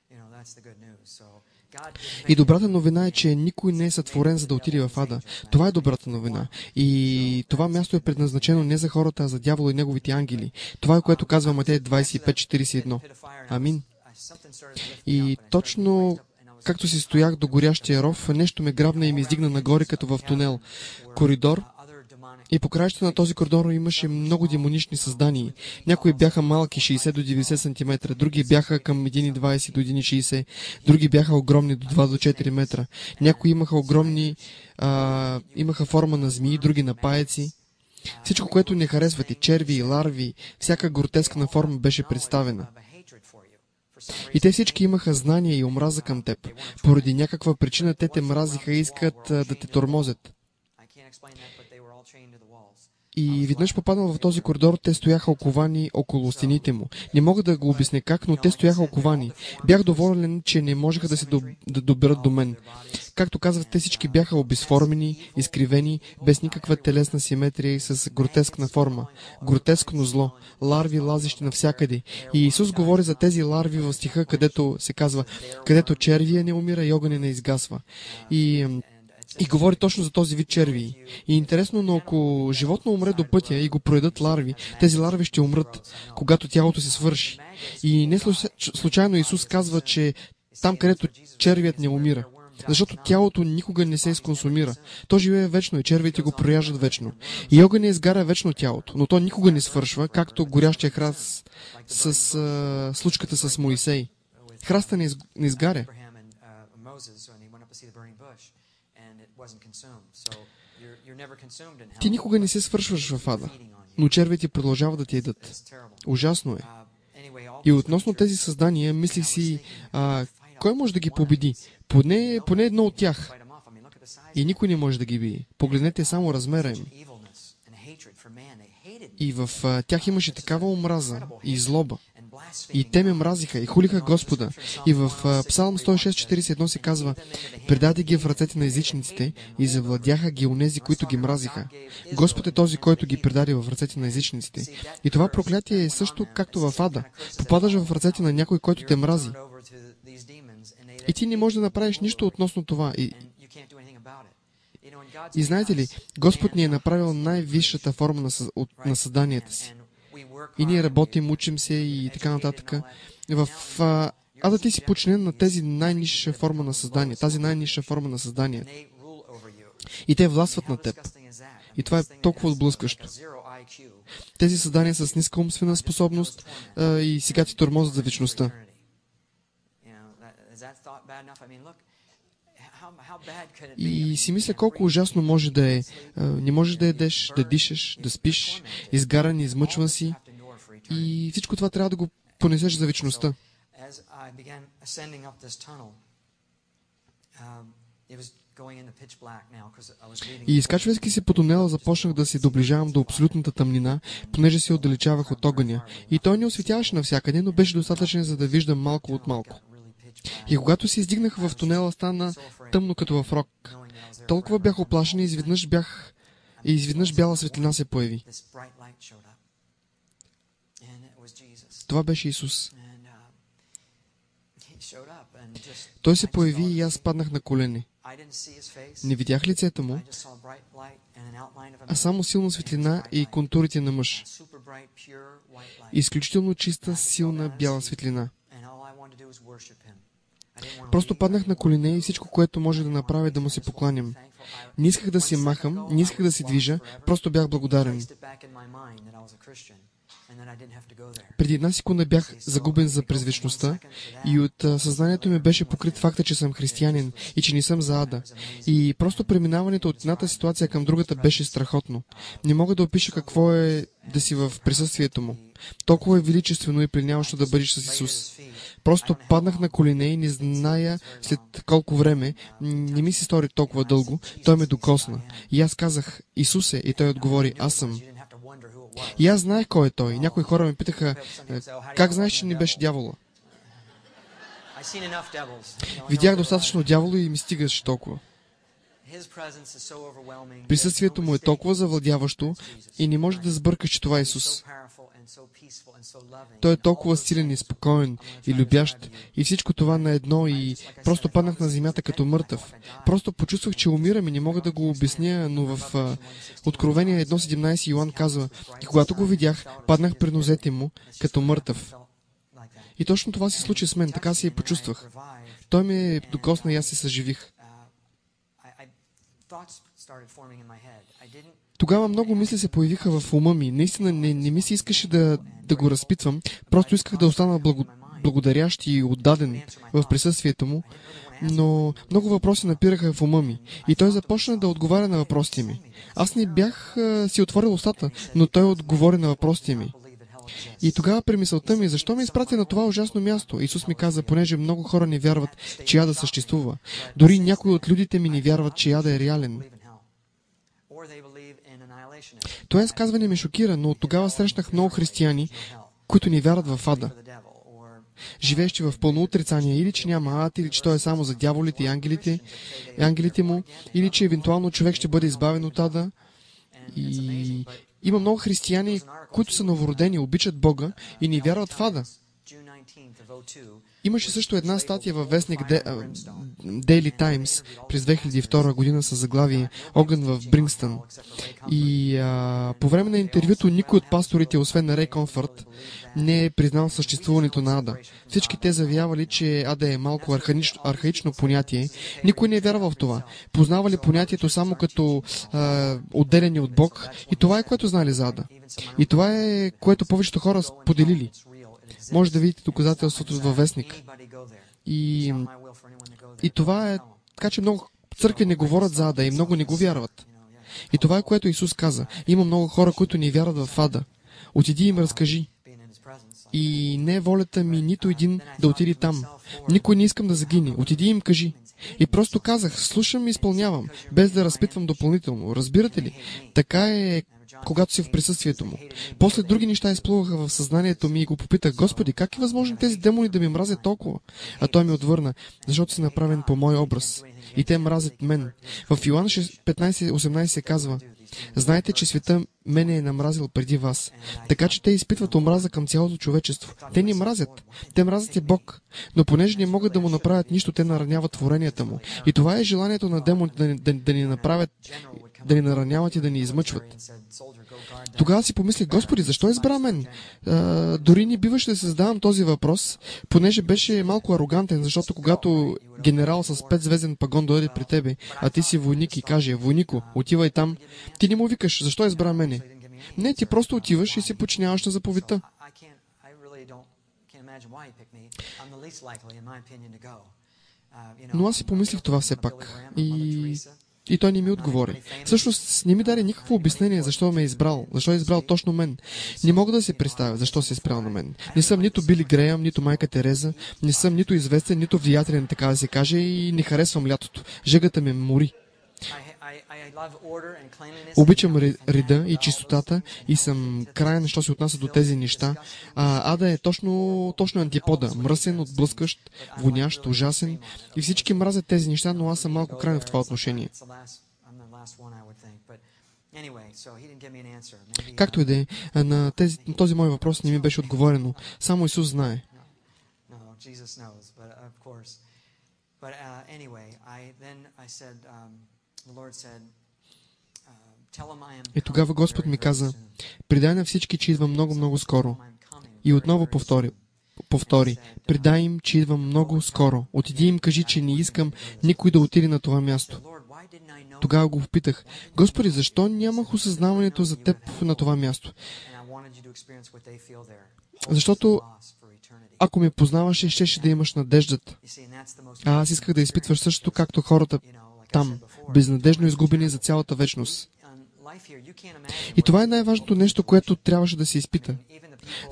И добрата новина е, че никой не е сътворен, за да отиде в ада. Това е добрата новина. И това място е предназначено не за хората, а за дявола и неговите ангели. Това е, което казва Матей 25:41. Амин. И точно както си стоях до горящия ров, нещо ме грабна и ме издигна нагоре, като в тунел. Коридор. И по краищата на този коридор имаше много демонични създания. Някои бяха малки, 60 до 90 см, други бяха към 1,20 до 1,60, други бяха огромни до 2 до 4 метра. Някои имаха форма на змии, други на паяци. Всичко, което не харесвате, черви и ларви, всяка гротескна форма беше представена. И те всички имаха знание и омраза към теб. Поради някаква причина те мразиха и искат да те тормозят. И веднъж попаднал в този коридор, те стояха оковани около стените му. Не мога да го обясня как, но те стояха оковани. Бях доволен, че не можеха да се доберат до мен. Както казват, те всички бяха обезформени, изкривени, без никаква телесна симетрия и с гротескна форма. Гротескно зло. Ларви, лазещи навсякъде. И Исус говори за тези ларви в стиха, където се казва, където червия не умира и огъня не изгасва. И говори точно за този вид червии. И интересно, но ако животно умре до пътя и го проедат ларви, тези ларви ще умрат, когато тялото се свърши. И не случайно Исус казва, че там, където червият не умира. Защото тялото никога не се изконсумира. То живее вечно и червиите го прояждат вечно. И огън не изгаря вечно тялото, но то никога не свършва, както горящия храст с случката с Моисей. Храста не изгаря. Ти никога не се свършваш в ада, но червите продължават да ти едат. Ужасно е. И относно тези създания, мислих си, кой може да ги победи? Поне едно от тях. И никой не може да ги бие. Погледнете само размера им. И в тях имаше такава омраза и злоба. И те ме мразиха и хулиха Господа. И в Псалм 106:41 се казва, предаде ги в ръцете на езичниците и завладяха ги онези, които ги мразиха. Господ е този, който ги предаде в ръцете на езичниците. И това проклятие е също както в ада. Попадаш в ръцете на някой, който те мрази. И ти не можеш да направиш нищо относно това. И знаете ли, Господ ни е направил най-висшата форма на създанията си. И ние работим, учим се и така нататък. В ада ти си подчинен на тази най-нисша форма на създание, тази най-нисша форма на създание. И те властват на теб. И това е толкова отблъскващо. Тези създания с ниска умствена способност и сега ти тормозят за вечността. И си мисля колко ужасно може да е. Не можеш да ядеш, да дишаш, да спиш, изгаран, измъчван си. И всичко това трябва да го понесеш за вечността. И изкачвайки се по тунела, започнах да се доближавам до абсолютната тъмнина, понеже се отдалечавах от огъня. И той не осветяваше навсякъде, но беше достатъчен, за да виждам малко от малко. И когато се издигнах в тунела, стана тъмно като в рок. Толкова бях оплашен и изведнъж бяла светлина се появи. Това беше Исус. Той се появи и аз паднах на колене. Не видях лицето му, а само силна светлина и контурите на мъж. Изключително чиста, силна, бяла светлина. Просто паднах на колене и всичко, което може да направя, е да му се покланям. Не исках да се махам, не исках да се движа, просто бях благодарен. Преди една секунда бях загубен за презвечността и от съзнанието ми беше покрит факта, че съм християнин и че не съм за ада. И просто преминаването от едната ситуация към другата беше страхотно. Не мога да опиша какво е да си в присъствието му. Толкова е величествено и пленяващо да бъдеш с Исус. Просто паднах на колене и не зная след колко време, не ми се стори толкова дълго, той ме докосна. И аз казах: Исусе, и той отговори: аз съм. И аз знаех кой е той. Някои хора ме питаха: как знаеш, че не беше дявола? Видях достатъчно дявола и ми стигаше толкова. Присъствието му е толкова завладяващо и не може да сбъркаш, че това е Исус. Той е толкова силен и спокоен и любящ и всичко това на едно и просто паднах на земята като мъртъв. Просто почувствах, че умирам и не мога да го обясня, но в Откровение 1.17 Йоан казва: и когато го видях, паднах при нозете му като мъртъв. И точно това се случи с мен, така се и почувствах. Той ме докосна и аз се съживих. Тогава много мисли се появиха в ума ми. Наистина не ми се искаше да го разпитвам. Просто исках да остана благодарящ и отдаден в присъствието му. Но много въпроси напираха в ума ми. И той започна да отговаря на въпросите ми. Аз не бях си отворил устата, но той отговори на въпросите ми. И тогава при мисълта ми: защо ме изпрати на това ужасно място? Исус ми каза: понеже много хора не вярват, че ада съществува. Дори някои от людите ми не вярват, че ада е реален. Това изказване ме шокира, но от тогава срещнах много християни, които не вярват в ада. Живеещи в пълно отрицание, или че няма ад, или че той е само за дяволите и ангелите му, или че евентуално човек ще бъде избавен от ада. И има много християни, които са новородени, обичат Бога и не вярват в ада. Имаше също една статия във вестник Daily Times през 2002 година с заглавие "Огън в Брингстън". И по време на интервюто никой от пасторите, освен на Рей Комфорт, не е признал съществуването на ада. Всички те заявявали, че ада е малко архаично понятие. Никой не е вярвал в това. Познавали понятието само като отделени от Бог и това е, което знали за ада. И това е, което повечето хора споделили. Може да видите доказателството във вестник. И това е така, че много църкви не говорят за ада и много не го вярват. И това е, което Исус каза: има много хора, които не вярват в ада. Отиди им разкажи. И не е волята ми нито един да отиде там. Никой не искам да загине. Отиди им кажи. И просто казах: слушам и изпълнявам, без да разпитвам допълнително. Разбирате ли? Така е, когато си в присъствието му. После други неща изплуваха в съзнанието ми и го попитах: Господи, как е възможно тези демони да ми мразят толкова? А той ми отвърна: защото си направен по мой образ. И те мразят мен. В Йоан 15:18 се казва: знаете, че света мене е намразил преди вас. Така че те изпитват омраза към цялото човечество. Те ни мразят. Те мразят и Бог. Но понеже не могат да му направят нищо, те нараняват творенията му. И това е желанието на демоните да ни направят, да ни нараняват и да ни измъчват. Тогава си помислих: Господи, защо избра мен? Дори не биваше да се задавам този въпрос, понеже беше малко арогантен, защото когато генерал с 5-звезден пагон дойде при тебе, а ти си войник и каже: войнико, отивай там, ти не му викаш: защо избра мене? Не, ти просто отиваш и се подчиняваш на заповедта. Но аз си помислих това все пак. И И той не ми отговори. Всъщност не ми даде никакво обяснение защо ме е избрал. Защо е избрал точно мен. Не мога да си представя защо се е спрял на мен. Не съм нито Били Греъм, нито майка Тереза. Не съм нито известен, нито влиятелен, така да се каже, и не харесвам лятото. Жегата ме мори. Обичам реда и чистотата и съм краен, що се отнася до тези неща. Ада е точно антипода. Мръсен, отблъскащ, вонящ, ужасен. И всички мразят тези неща, но аз съм малко краен в това отношение. Както и да е, на този мой въпрос не ми беше отговорено. Само Исус знае. И тогава Господ ми каза, предай на всички, че идвам много скоро. И отново повтори, предай им, че идвам много скоро. Отиди им, кажи, че не искам никой да отиде на това място. Тогава го попитах, Господи, защо нямах осъзнаването за теб на това място? Защото ако ме познаваше, щеше да имаш надеждата. А аз исках да изпитваш същото, както хората там, безнадежно изгубени за цялата вечност. И това е най-важното нещо, което трябваше да се изпита.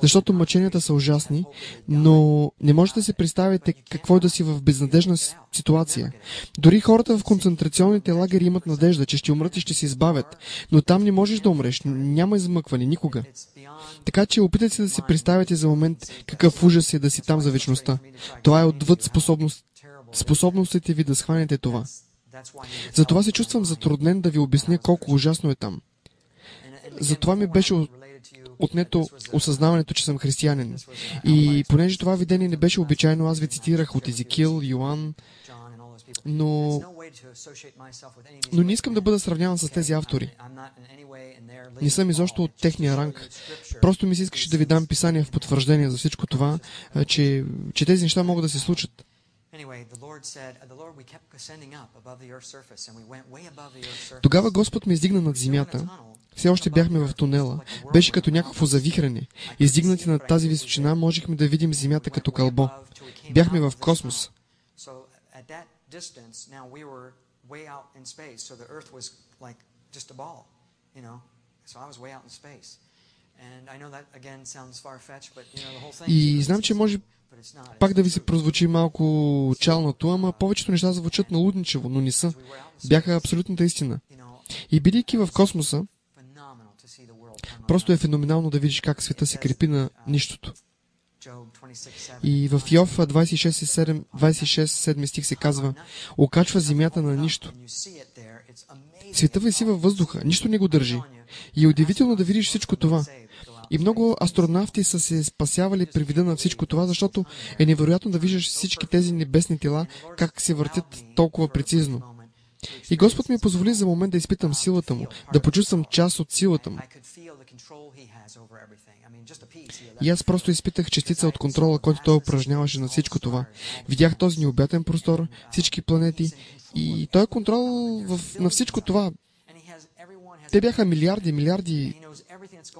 Защото мъченията са ужасни, но не можете да се представите какво е да си в безнадежна ситуация. Дори хората в концентрационните лагери имат надежда, че ще умрат и ще се избавят, но там не можеш да умреш, няма измъкване никога. Така че опитайте се да си представите за момент какъв ужас е да си там за вечността. Това е отвъд способностите ви да схванете това. Затова се чувствам затруднен да ви обясня колко ужасно е там. Затова ми беше отнето осъзнаването, че съм християнин. И понеже това видение не беше обичайно, аз ви цитирах от Езекил, Йоан, но не искам да бъда сравняван с тези автори. Не съм изобщо от техния ранг. Просто ми се искаше да ви дам писание в потвърждение за всичко това, че тези неща могат да се случат. Тогава Господ ме издигна над земята. Все още бяхме в тунела. Беше като някакво завихране. Издигнати над тази височина, можехме да видим земята като кълбо. Бяхме в космос. И знам, че може пак да ви се прозвучи малко чалнато, ама повечето неща звучат налудничево, но не са. Бяха абсолютната истина. И бидейки в космоса, просто е феноменално да видиш как света се крепи на нищото. И в Йов 26:7 стих се казва, окачва земята на нищо. Света виси във въздуха, нищо не го държи. И е удивително да видиш всичко това. И много астронавти са се спасявали при вида на всичко това, защото е невероятно да виждаш всички тези небесни тела, как се въртят толкова прецизно. И Господ ми позволи за момент да изпитам силата му, да почувствам част от силата му. И аз просто изпитах частица от контрола, който той упражняваше на всичко това. Видях този необятен простор, всички планети и той е контрол на всичко това. Те бяха милиарди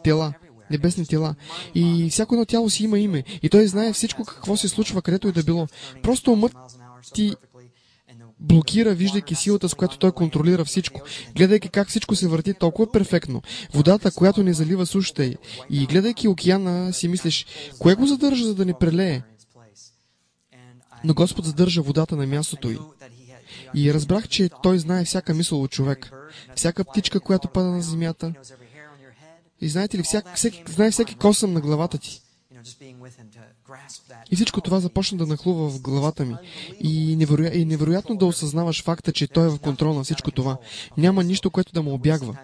тела, небесни тела. И всяко едно тяло си има име. И той знае всичко какво се случва, където и да било. Просто умът ти блокира, виждайки силата, с която той контролира всичко. Гледайки как всичко се върти толкова перфектно. Водата, която не залива сушата и гледайки океана, си мислиш, кое го задържа, за да не прелее? Но Господ задържа водата на мястото й. И разбрах, че той знае всяка мисъл от човек. Всяка птичка, която пада на земята. И знаете ли, знае всеки косъм на главата ти. И всичко това започна да нахлува в главата ми. И невероятно да осъзнаваш факта, че той е в контрол на всичко това. Няма нищо, което да му обягва.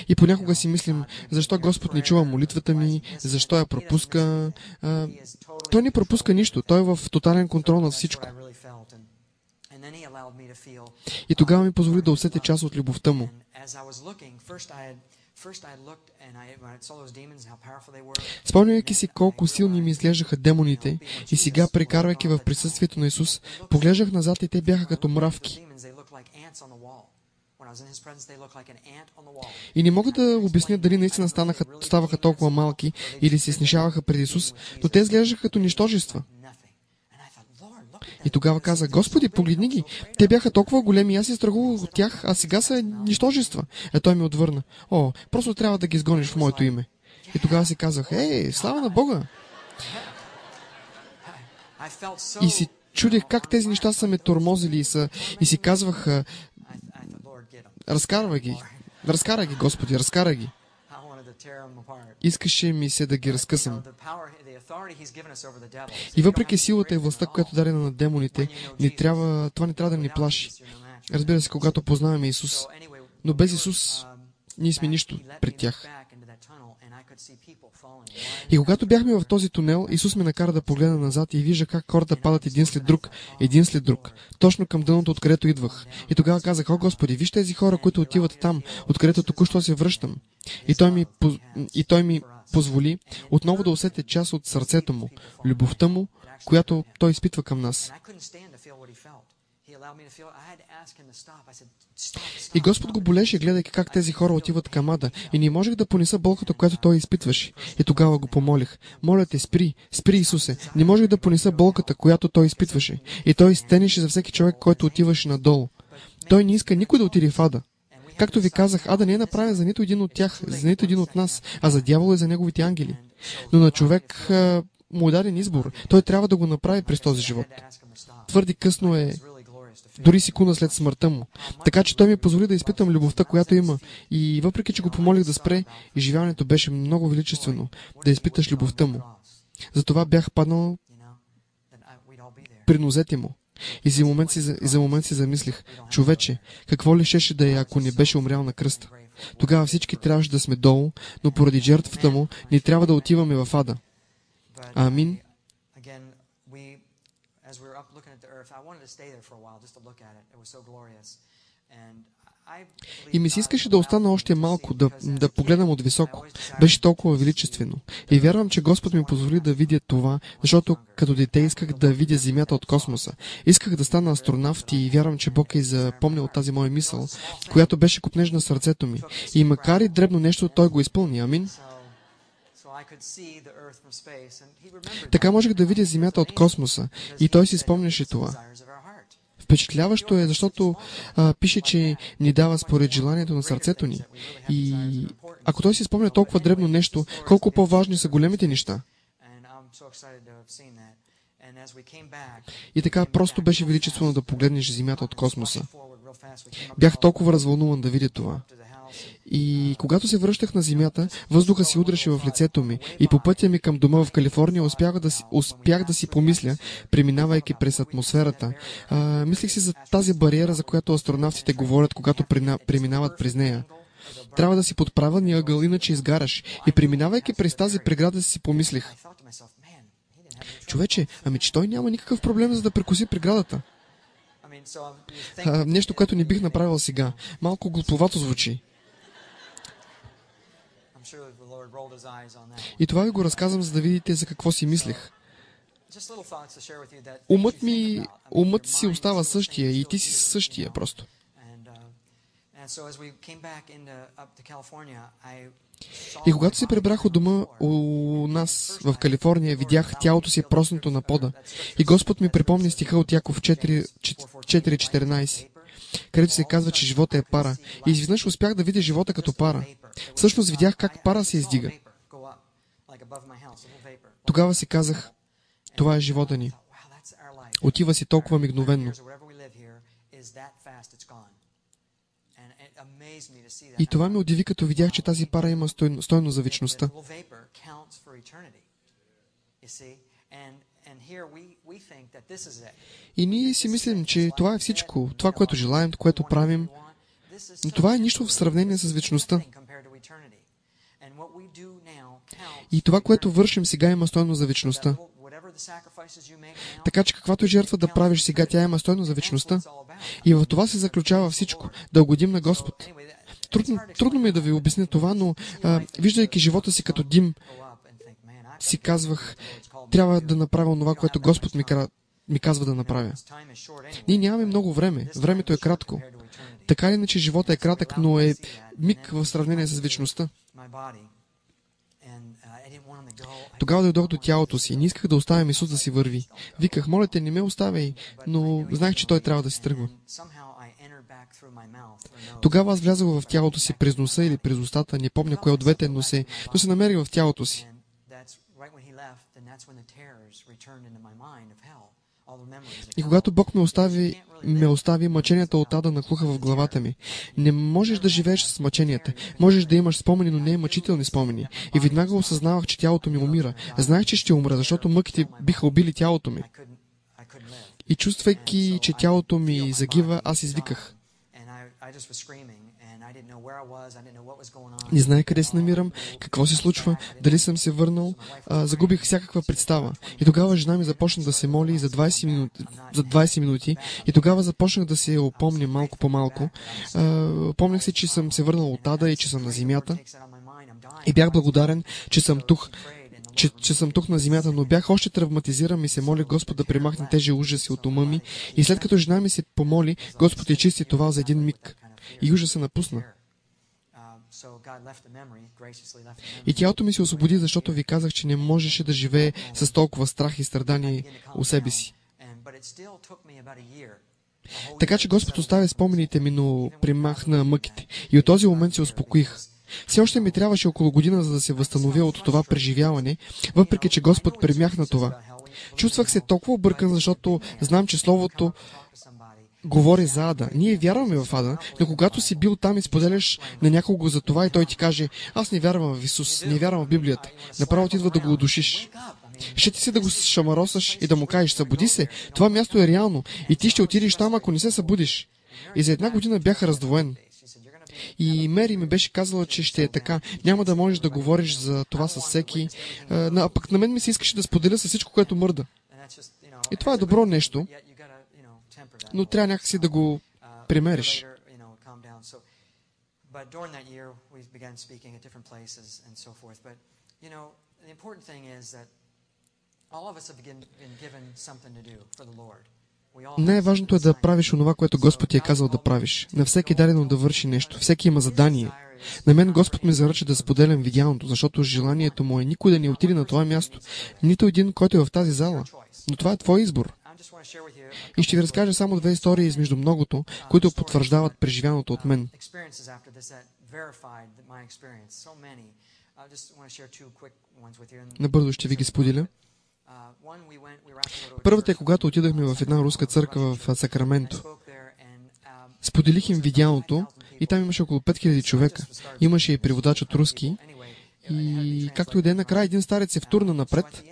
И понякога си мислим, защо Господ не чува молитвата ми, защо я пропуска. Той не пропуска нищо. Той е в тотален контрол на всичко. И тогава ми позволи да усетя част от любовта му. Спомняйки си колко силни ми изглеждаха демоните и сега, прекарвайки в присъствието на Исус, поглеждах назад и те бяха като мравки. И не мога да обясня дали наистина ставаха толкова малки или се снишаваха пред Исус, но те изглеждаха като нищожества. И тогава каза: Господи, погледни ги, те бяха толкова големи, аз се страхувах от тях, а сега са нищожества. Той ми отвърна: О, просто трябва да ги изгониш в моето име. И тогава си казах: слава на Бога! И си чудех как тези неща са ме тормозили и си казвах: разкарай ги, Господи, разкарай ги. Искаше ми се да ги разкъсам. И въпреки силата и властта, която даде на демоните, това не трябва да ни плаши. Разбира се, когато познаваме Исус. Но без Исус ние сме нищо пред тях. И когато бяхме в този тунел, Исус ме накара да погледна назад и вижда как хората падат един след друг, точно към дъното, откъдето идвах. И тогава казах: О, Господи, виж тези хора, които отиват там, откъдето току-що се връщам. И той ми позволи отново да усетя част от сърцето му, любовта му, която той изпитва към нас. И Господ го болеше, гледайки как тези хора отиват към ада, и не можех да понеса болката, която той изпитваше. И тогава го помолих: Моля те, спри, Исусе, не можех да понеса болката, която той изпитваше. И той стенеше за всеки човек, който отиваше надолу. Той не иска никой да отиде в ада. Както ви казах, ада не е направен за нито един от тях, за нито един от нас, а за дявола и за неговите ангели. Но на човек му е даден избор. Той трябва да го направи през този живот. Твърде късно е, дори секунда след смъртта му. Така че той ми позволи да изпитам любовта, която има. И въпреки че го помолих да спре, изживяването беше много величествено, да изпиташ любовта му. Затова бях паднал при нозете му. И за момент си замислих: човече, какво ли щеше да е, ако не беше умрял на кръста? Тогава всички трябваше да сме долу, но поради жертвата му не трябва да отиваме в ада. Амин. И ми се искаше да остана още малко, да погледам от високо. Беше толкова величествено. И вярвам, че Господ ми позволи да видя това, защото като дете исках да видя Земята от космоса. Исках да стана астронавт и вярвам, че Бог е запомнил тази моя мисъл, която беше копнеж на сърцето ми. И макар и дребно нещо, Той го изпълни. Амин. Така можех да видя Земята от космоса и Той си спомняше това. Впечатляващо е, защото пише, че ни дава според желанието на сърцето ни. И ако той си спомня толкова дребно нещо, колко по-важни са големите неща. И така просто беше величествено да погледнеш Земята от космоса. Бях толкова развълнуван да видя това. И когато се връщах на Земята, въздуха си удреше в лицето ми и по пътя ми към дома в Калифорния успях да си помисля, преминавайки през атмосферата. Мислих си за тази бариера, за която астронавтите говорят, когато преминават през нея. Трябва да си под правилния ъгъл, иначе изгаряш. И преминавайки през тази преграда си помислих: човече, че той няма никакъв проблем за да прекоси преградата. Нещо, което не бих направил сега. Малко глуповато звучи. И това ви го разказвам, за да видите за какво си мислех. Умът си остава същия и ти си същия просто. И когато се прибрах от дома у нас в Калифорния, видях тялото си проснато на пода. И Господ ми припомни стиха от Яков 4:14, където се казва, че живота е пара. И изведнъж успях да видя живота като пара. Всъщност видях как пара се издига. Тогава си казах: това е живота ни. Отива си толкова мигновенно. И това ме удиви, като видях, че тази пара има стойност за вечността. И ние си мислим, че това е всичко, това, което желаем, което правим, но това е нищо в сравнение с вечността. И това, което вършим сега, има стойност за вечността. Така че каквато жертва да правиш сега, тя има стойност за вечността. И в това се заключава всичко, да угодим на Господ. Трудно ми е да ви обясня това, но виждайки живота си като дим, си казвах: трябва да направя това, което Господ ми казва да направя. Ние нямаме много време. Времето е кратко. Така или иначе, живота е кратък, но е миг в сравнение с вечността. Тогава дойдох до тялото си и не исках да оставям Исус да си върви. Виках, моля те, не ме оставяй, но знаех, че той трябва да си тръгва. Тогава аз влязох в тялото си през носа или през устата, не помня кое от двете, но се намерих в тялото си. И когато Бог ме остави, мъченията от ада нахлуха в главата ми. Не можеш да живееш с мъченията. Можеш да имаш спомени, но не мъчителни спомени. И веднага осъзнавах, че тялото ми умира. Знаех, че ще умра, защото мъките биха убили тялото ми. И чувствайки, че тялото ми загива, аз извиках. Не знае къде се намирам, какво се случва, дали съм се върнал, загубих всякаква представа. И тогава жена ми започна да се моли за 20 минути и тогава започнах да се опомня малко по малко. Помнях се, че съм се върнал от ада и че съм на земята. И бях благодарен, че съм тук. Че съм тук на земята, но бях още травматизиран и се моля Господ да премахне тези ужаси от ума ми. И след като жена ми се помоли, Господ изчисти това за един миг. И ужаса напусна. И тялото ми се освободи, защото ви казах, че не можеше да живее с толкова страх и страдание у себе си. Така че Господ остави спомените ми, но примахна мъките. И от този момент се успокоих. Все още ми трябваше около година, за да се възстановя от това преживяване, въпреки че Господ примахна това. Чувствах се толкова объркан, защото знам, че Словото говори за ада. Ние вярваме в ада, но когато си бил там и споделяш на някого за това и той ти каже, аз не вярвам в Исус, не вярвам в Библията, направо ти идва да го удушиш. Ще ти се да го шамаросаш и да му кажеш, събуди се, това място е реално и ти ще отидеш там, ако не се събудиш. И за една година бях раздвоен. И Мери ми беше казала, че ще е така. Няма да можеш да говориш за това с всеки. А пък на мен ми се искаше да споделя с всичко, което мърда. И това е добро нещо, но трябва някакси да го примериш. Най-важното е да правиш онова, което Господ ти е казал да правиш. На всеки е дадено да върши нещо. Всеки има задание. На мен Господ ме заръча да споделям видяното, защото желанието му е никой да не отиде на това място. Нито един, който е в тази зала. Но това е твой избор. И ще ви разкажа само две истории измежду многото, които потвърждават преживяното от мен. Набързо ще ви ги споделя. Първата е, когато отидахме в една руска църква в Сакраменто. Споделих им видяното и там имаше около 5000 човека. Имаше и преводач от руски. И както и да е, накрая един старец се втурна напред,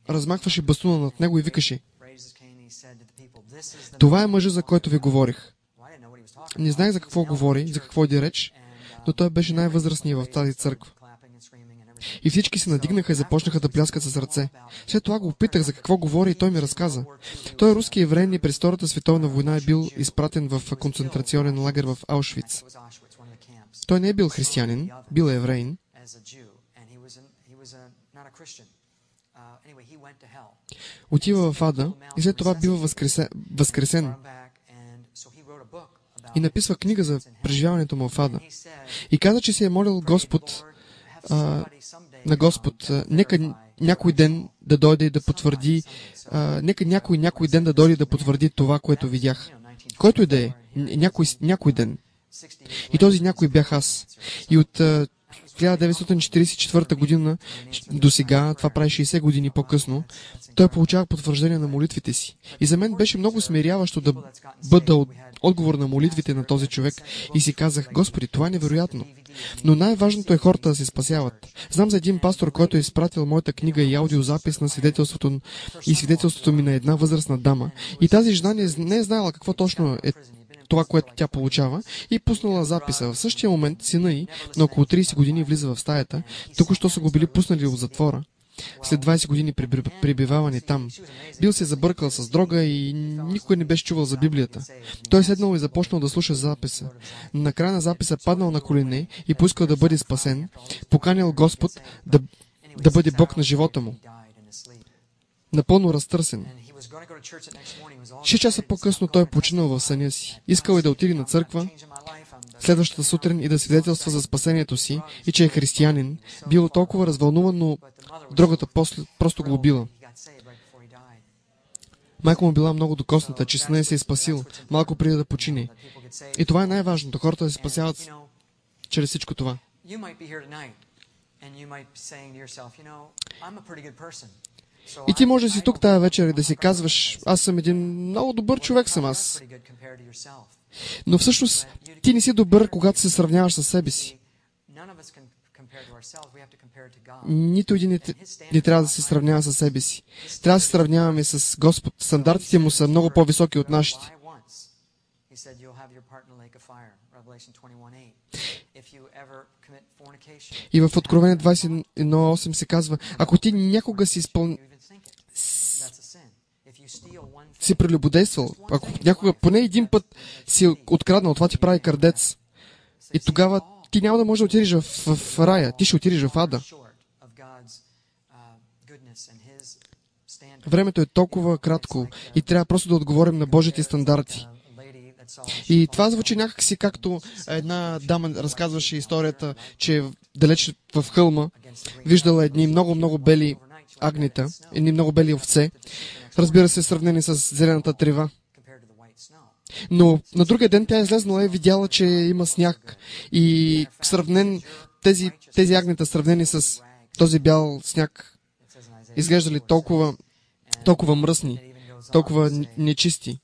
размахваше бастуна над него и викаше: това е мъжът, за който ви говорих. Не знаех за какво говори, за какво иде реч, но той беше най-възрастният в тази църква. И всички се надигнаха и започнаха да пляскат с ръце. След това го опитах за какво говори и той ми разказа. Той е руски евреин и през Втората световна война е бил изпратен в концентрационен лагер в Аушвиц. Той не е бил християнин, бил е евреин. Отива в ада и след това бива възкресен. И написва книга за преживяването му в ада. И каза, че се е молил на Господ, нека някой ден да дойде и да потвърди, нека някой ден да дойде да потвърди това, което видях. Който и да е, някой ден. И този някой бях аз. И от 1944 година до сега, това прави 60 години по-късно, той получава потвърждение на молитвите си. И за мен беше много смиряващо да бъда отговор на молитвите на този човек и си казах: Господи, това е невероятно. Но най-важното е хората да се спасяват. Знам за един пастор, който е изпратил моята книга и аудиозапис на свидетелството ми на една възрастна дама. И тази жена не е знаела какво точно е това, което тя получава, и пуснала записа. В същия момент сина й, на около 30 години, влиза в стаята. Току-що са го били пуснали от затвора. След 20 години пребиваване там. Бил се забъркал с дрога и никой не беше чувал за Библията. Той седнал и започнал да слуша записа. Накрая на записа паднал на колене и поискал да бъде спасен, поканял Господ да бъде Бог на живота му. Напълно разтърсен. 6 часа по-късно той е починал в съня си. Искал е да отиде на църква, следващата сутрин и да свидетелства за спасението си и че е християнин, бил толкова развълнуван, но другата просто го убила. Майка му била много докосната, че сина се е спасил малко преди да почине. И това е най-важното. Хората се спасяват чрез всичко това. И ти може да си тук тая вечер и да си казваш, аз съм един много добър човек съм аз. Но всъщност ти не си добър, когато се сравняваш с себе си. Нито един не трябва да се сравнява с себе си. Трябва да се сравняваме с Господ. Стандартите му са много по-високи от нашите. И в Откровение 21.8 се казва, ако ти някога си прелюбодействал, ако някога поне един път си откраднал, това ти прави крадец. И тогава ти няма да можеш да отидеш в рая, ти ще отидеш в ада. Времето е толкова кратко и трябва просто да отговорим на Божите стандарти. И това звучи някакси както една дама разказваше историята, че далеч в хълма виждала едни много бели агнета, едни много бели овце, разбира се, сравнени с зелената трева. Но на другия ден тя излезнала и видяла, че има сняг. И сравнен тези агнета, сравнени с този бял сняг, изглеждали толкова мръсни, толкова нечисти.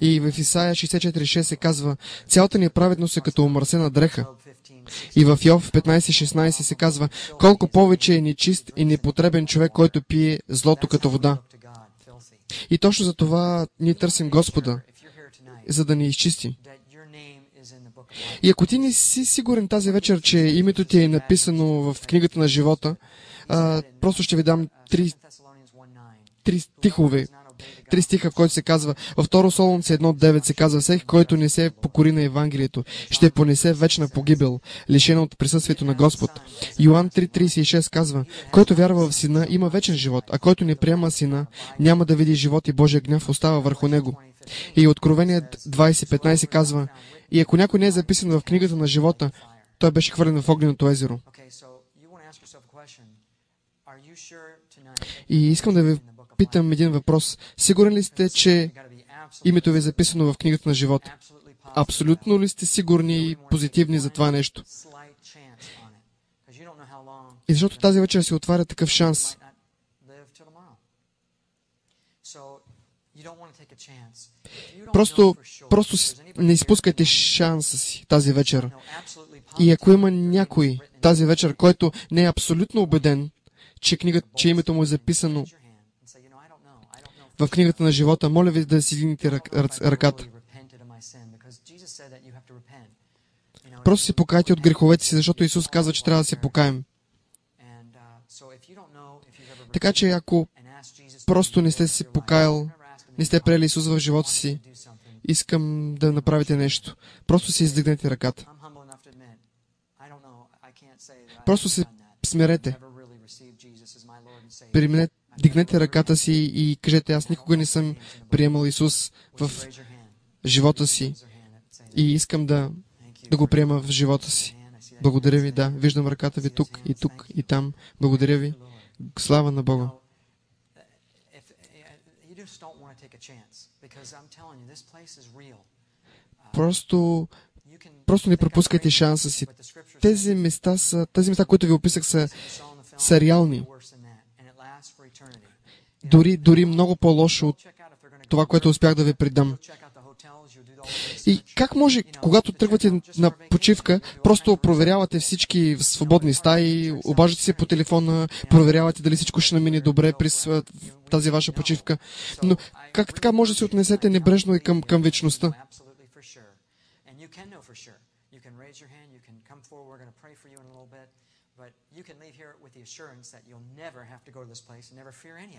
И в Исаия 64.6 се казва, цялата ни праведност е като омърсена дреха. И в Йов 15.16 се казва, колко повече е нечист и непотребен човек, който пие злото като вода. И точно за това ние търсим Господа, за да ни изчисти. И ако ти не си сигурен тази вечер, че името ти е написано в книгата на живота, просто ще ви дам три стиха, в който се казва, във 2 Солунци 1.9 се казва, всеки, който не се покори на Евангелието, ще понесе вечна погибел, лишена от присъствието на Господ. Йоан 3.36 казва, който вярва в Сина, има вечен живот, а който не приема Сина, няма да види живот и Божия гняв остава върху него. И Откровение 20.15 казва, и ако някой не е записан в книгата на живота, той беше хвърлен в огненото езеро. И искам да ви питам един въпрос. Сигурен ли сте, че името ви е записано в книгата на живота? Абсолютно ли сте сигурни и позитивни за това нещо? И защото тази вечер се отваря такъв шанс. Просто не изпускайте шанса си тази вечер. И ако има някой тази вечер, който не е абсолютно убеден, че името му е записано в книгата на живота, моля ви да си дигнете ръката. Просто се покайте от греховете си, защото Исус казва, че трябва да се покаем. Така че ако просто не сте се покаял, не сте приели Исус в живота си, искам да направите нещо. Просто си издигнете ръката. Просто се смирете. Дигнете ръката си и кажете, аз никога не съм приемал Исус в живота си и искам да го приема в живота си. Благодаря ви, да. Виждам ръката ви тук, и там. Благодаря ви. Слава на Бога. Просто не пропускайте шанса си. Тези места, които ви описах, са реални. Дори много по-лошо от това, което успях да ви предам. И как може, когато тръгвате на почивка, просто проверявате всички свободни стаи, обаждате се по телефона, проверявате дали всичко ще намине добре през тази ваша почивка. Но как така може да се отнесете небрежно и към вечността?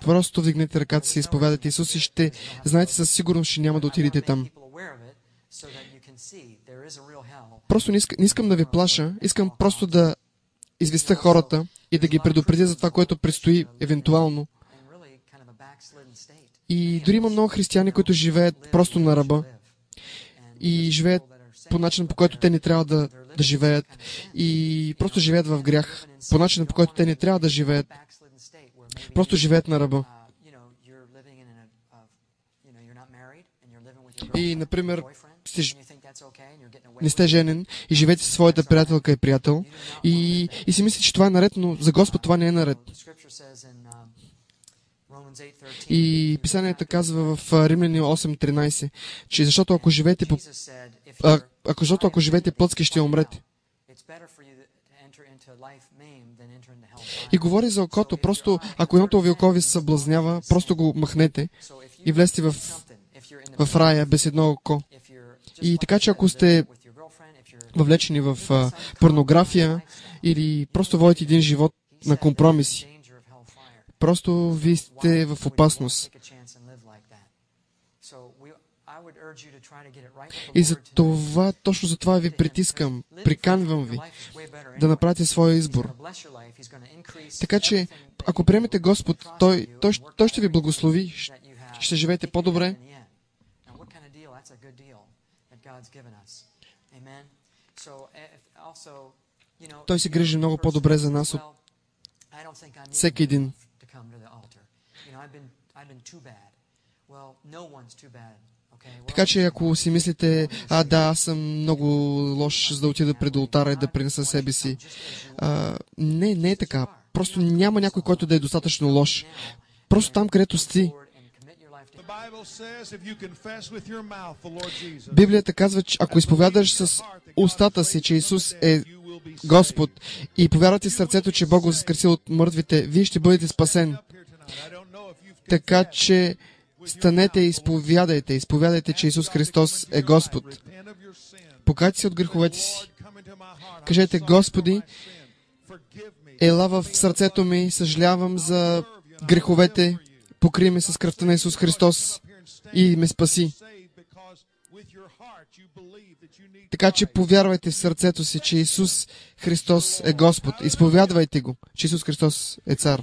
Просто вдигнете ръката си и изповядайте Исус и ще знаете със сигурност, че няма да отидете там. Просто не искам да ви плаша, искам просто да известя хората и да ги предупредя за това, което предстои евентуално. И дори има много християни, които живеят просто на ръба и живеят по начин, по който те не трябва да живеят и просто живеят в грях, по начин, по който те не трябва да живеят, просто живеят на ръба. И, например, не сте женен и живеете със своята приятелка и приятел и си мислите, че това е наред, но за Господ това не е наред. И Писанието казва в Римляни 8:13, че защото ако живеете плътски, ще умрете. И говори за окото, просто ако едното ви око ви съблазнява, просто го махнете и влезте в рая без едно око. И така, че ако сте въвлечени в порнография или просто водите един живот на компромиси, просто вие сте в опасност. И за това, точно за това ви притискам, приканвам ви да направите своя избор. Така че, ако приемете Господ, Той ще ви благослови, ще живеете по-добре. Той се грижи много по-добре за нас от всеки един. Така че ако си мислите, аз съм много лош, за да отида пред олтара и да принеса себе си, не е така. Просто няма някой, който да е достатъчно лош. Просто там, където си. Библията казва, че ако изповядаш с устата си, че Исус е Господ и повярвате в сърцето, че Бог го възкресил от мъртвите, вие ще бъдете спасен. Така че станете и изповядайте, че Исус Христос е Господ. Покайте се от греховете си. Кажете: Господи, ела в сърцето ми, съжалявам за греховете, покри ме с кръвта на Исус Христос и ме спаси. Така че повярвайте в сърцето си, че Исус Христос е Господ. Изповядвайте го, че Исус Христос е Цар.